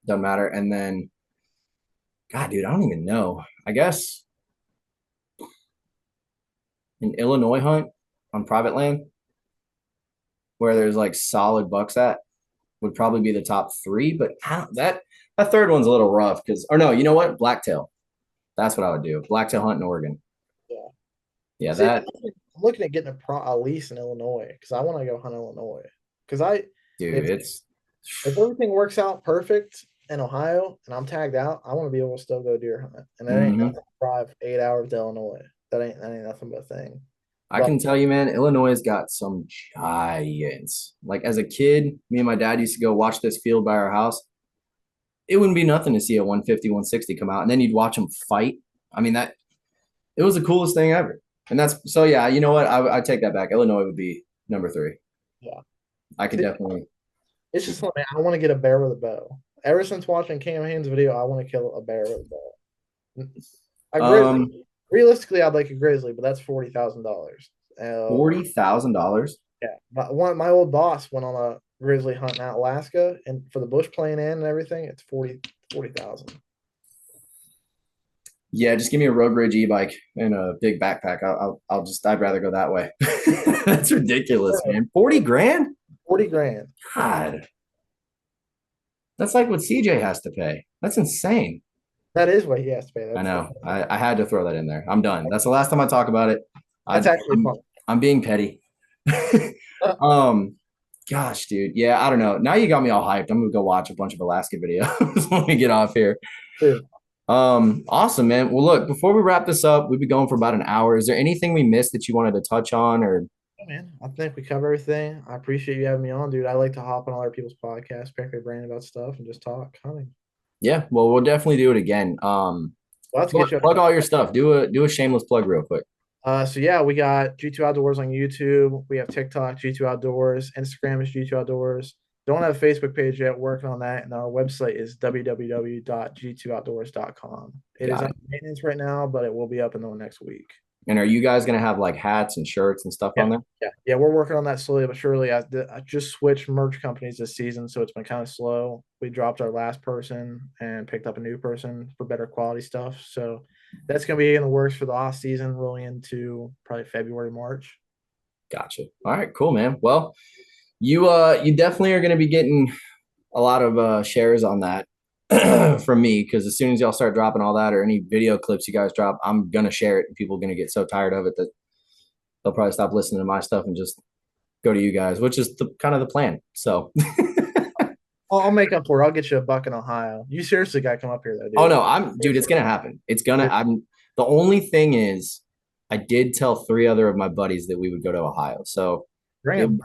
doesn't matter. And then, God, dude, I don't even know. I guess an Illinois hunt on private land where there's like solid bucks at would probably be the top three. But that third one's a little rough or no, you know what? Blacktail. That's what I would do. Blacktail hunt in Oregon. Yeah. Yeah, See, I'm looking at getting a lease in Illinois because I want to go hunt Illinois. Because if everything works out perfect in Ohio and I'm tagged out, I want to be able to still go deer hunt. And that ain't nothing to drive 8 hours to Illinois. That ain't nothing but a thing. I can tell you, man, Illinois has got some giants. Like as a kid, me and my dad used to go watch this field by our house. It wouldn't be nothing to see a 150, 160 come out, and then you'd watch them fight. I mean, it was the coolest thing ever. And yeah, you know what? I take that back. Illinois would be number 3. Yeah. I could definitely. It's just like, man, I want to get a bear with a bow. Ever since watching Cam Hane's video, I want to kill a bear with a bow. Realistically, I'd like a grizzly, but that's $40,000. $40,000? Yeah. My old boss went on a grizzly hunt in Alaska, and for the bush plane in and everything, it's 40,000. Yeah, just give me a Road Ridge e-bike and a big backpack. I'd rather go that way. That's ridiculous, man. 40 grand? 40 grand. God. That's like what CJ has to pay. That's insane. That is what he has to pay. I know. I had to throw that in there. I'm done. That's the last time I talk about it. That's actually fun. I'm being petty. Gosh, dude. Yeah, I don't know. Now you got me all hyped. I'm gonna go watch a bunch of Alaska videos when we get off here. Dude. Awesome, man. Well, look, before we wrap this up, we've been going for about an hour. Is there anything we missed that you wanted to touch on or? Oh, man, I think we cover everything. I appreciate you having me on, dude. I like to hop on other people's podcasts, pick their brain about stuff, and just talk hunting. Yeah, well, we'll definitely do it again. Plug all your stuff. Do a shameless plug real quick. So yeah, we got G2 Outdoors on YouTube. We have TikTok, G2 Outdoors. Instagram is G2 Outdoors. Don't have a Facebook page yet. Working on that, and our website is www.g2outdoors.com. It is on maintenance right now, but it will be up in the next week. And are you guys gonna have like hats and shirts and stuff on there? Yeah, we're working on that slowly but surely. I just switched merch companies this season, so it's been kind of slow. We dropped our last person and picked up a new person for better quality stuff. So that's gonna be in the works for the off season, rolling into probably February, March. Gotcha. All right, cool, man. Well, you definitely are gonna be getting a lot of shares on that from me, because as soon as y'all start dropping all that or any video clips you guys drop, I'm gonna share it, and people are gonna get so tired of it that they'll probably stop listening to my stuff and just go to you guys, which is kind of the plan. So I'll make up for it. I'll get you a buck in Ohio. You seriously got to come up here, though, dude. Oh no, dude, it's gonna happen. The only thing is, I did tell 3 other of my buddies that we would go to Ohio. So bring them.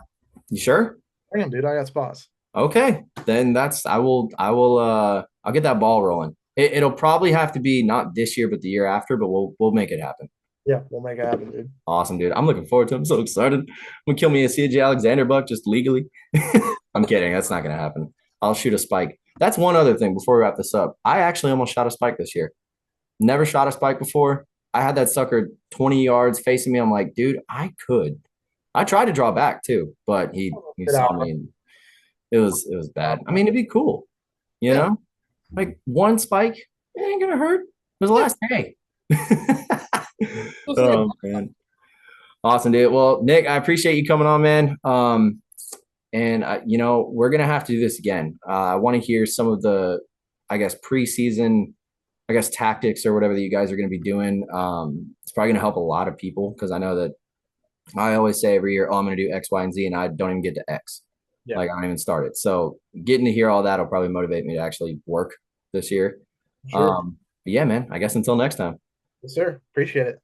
You sure? Bring them, dude. I got spots. Okay, then I'll get that ball rolling. It'll probably have to be not this year, but the year after, but we'll make it happen. Yeah, we'll make it happen, dude. Awesome, dude. I'm looking forward to it. I'm so excited. I'm gonna kill me a CJ Alexander buck just legally. I'm kidding. That's not gonna happen. I'll shoot a spike. That's one other thing before we wrap this up. I actually almost shot a spike this year. Never shot a spike before. I had that sucker 20 yards facing me. I'm like, dude, I could. I tried to draw back too, but he Get saw out. me and it was bad. I mean, it'd be cool, you Yeah. know? Like one spike, it ain't gonna hurt. It was the last day. Oh man. Awesome, dude. Well, Nick, I appreciate you coming on, man. And we're gonna have to do this again. I want to hear some of the, I guess, preseason, I guess, tactics or whatever that you guys are gonna be doing. It's probably gonna help a lot of people because I know that I always say every year, oh, I'm gonna do X, Y, and Z, and I don't even get to X. Yeah. Like I don't even start it. So getting to hear all that will probably motivate me to actually work this year. Sure. But yeah, man. I guess until next time. Yes, sir. Appreciate it.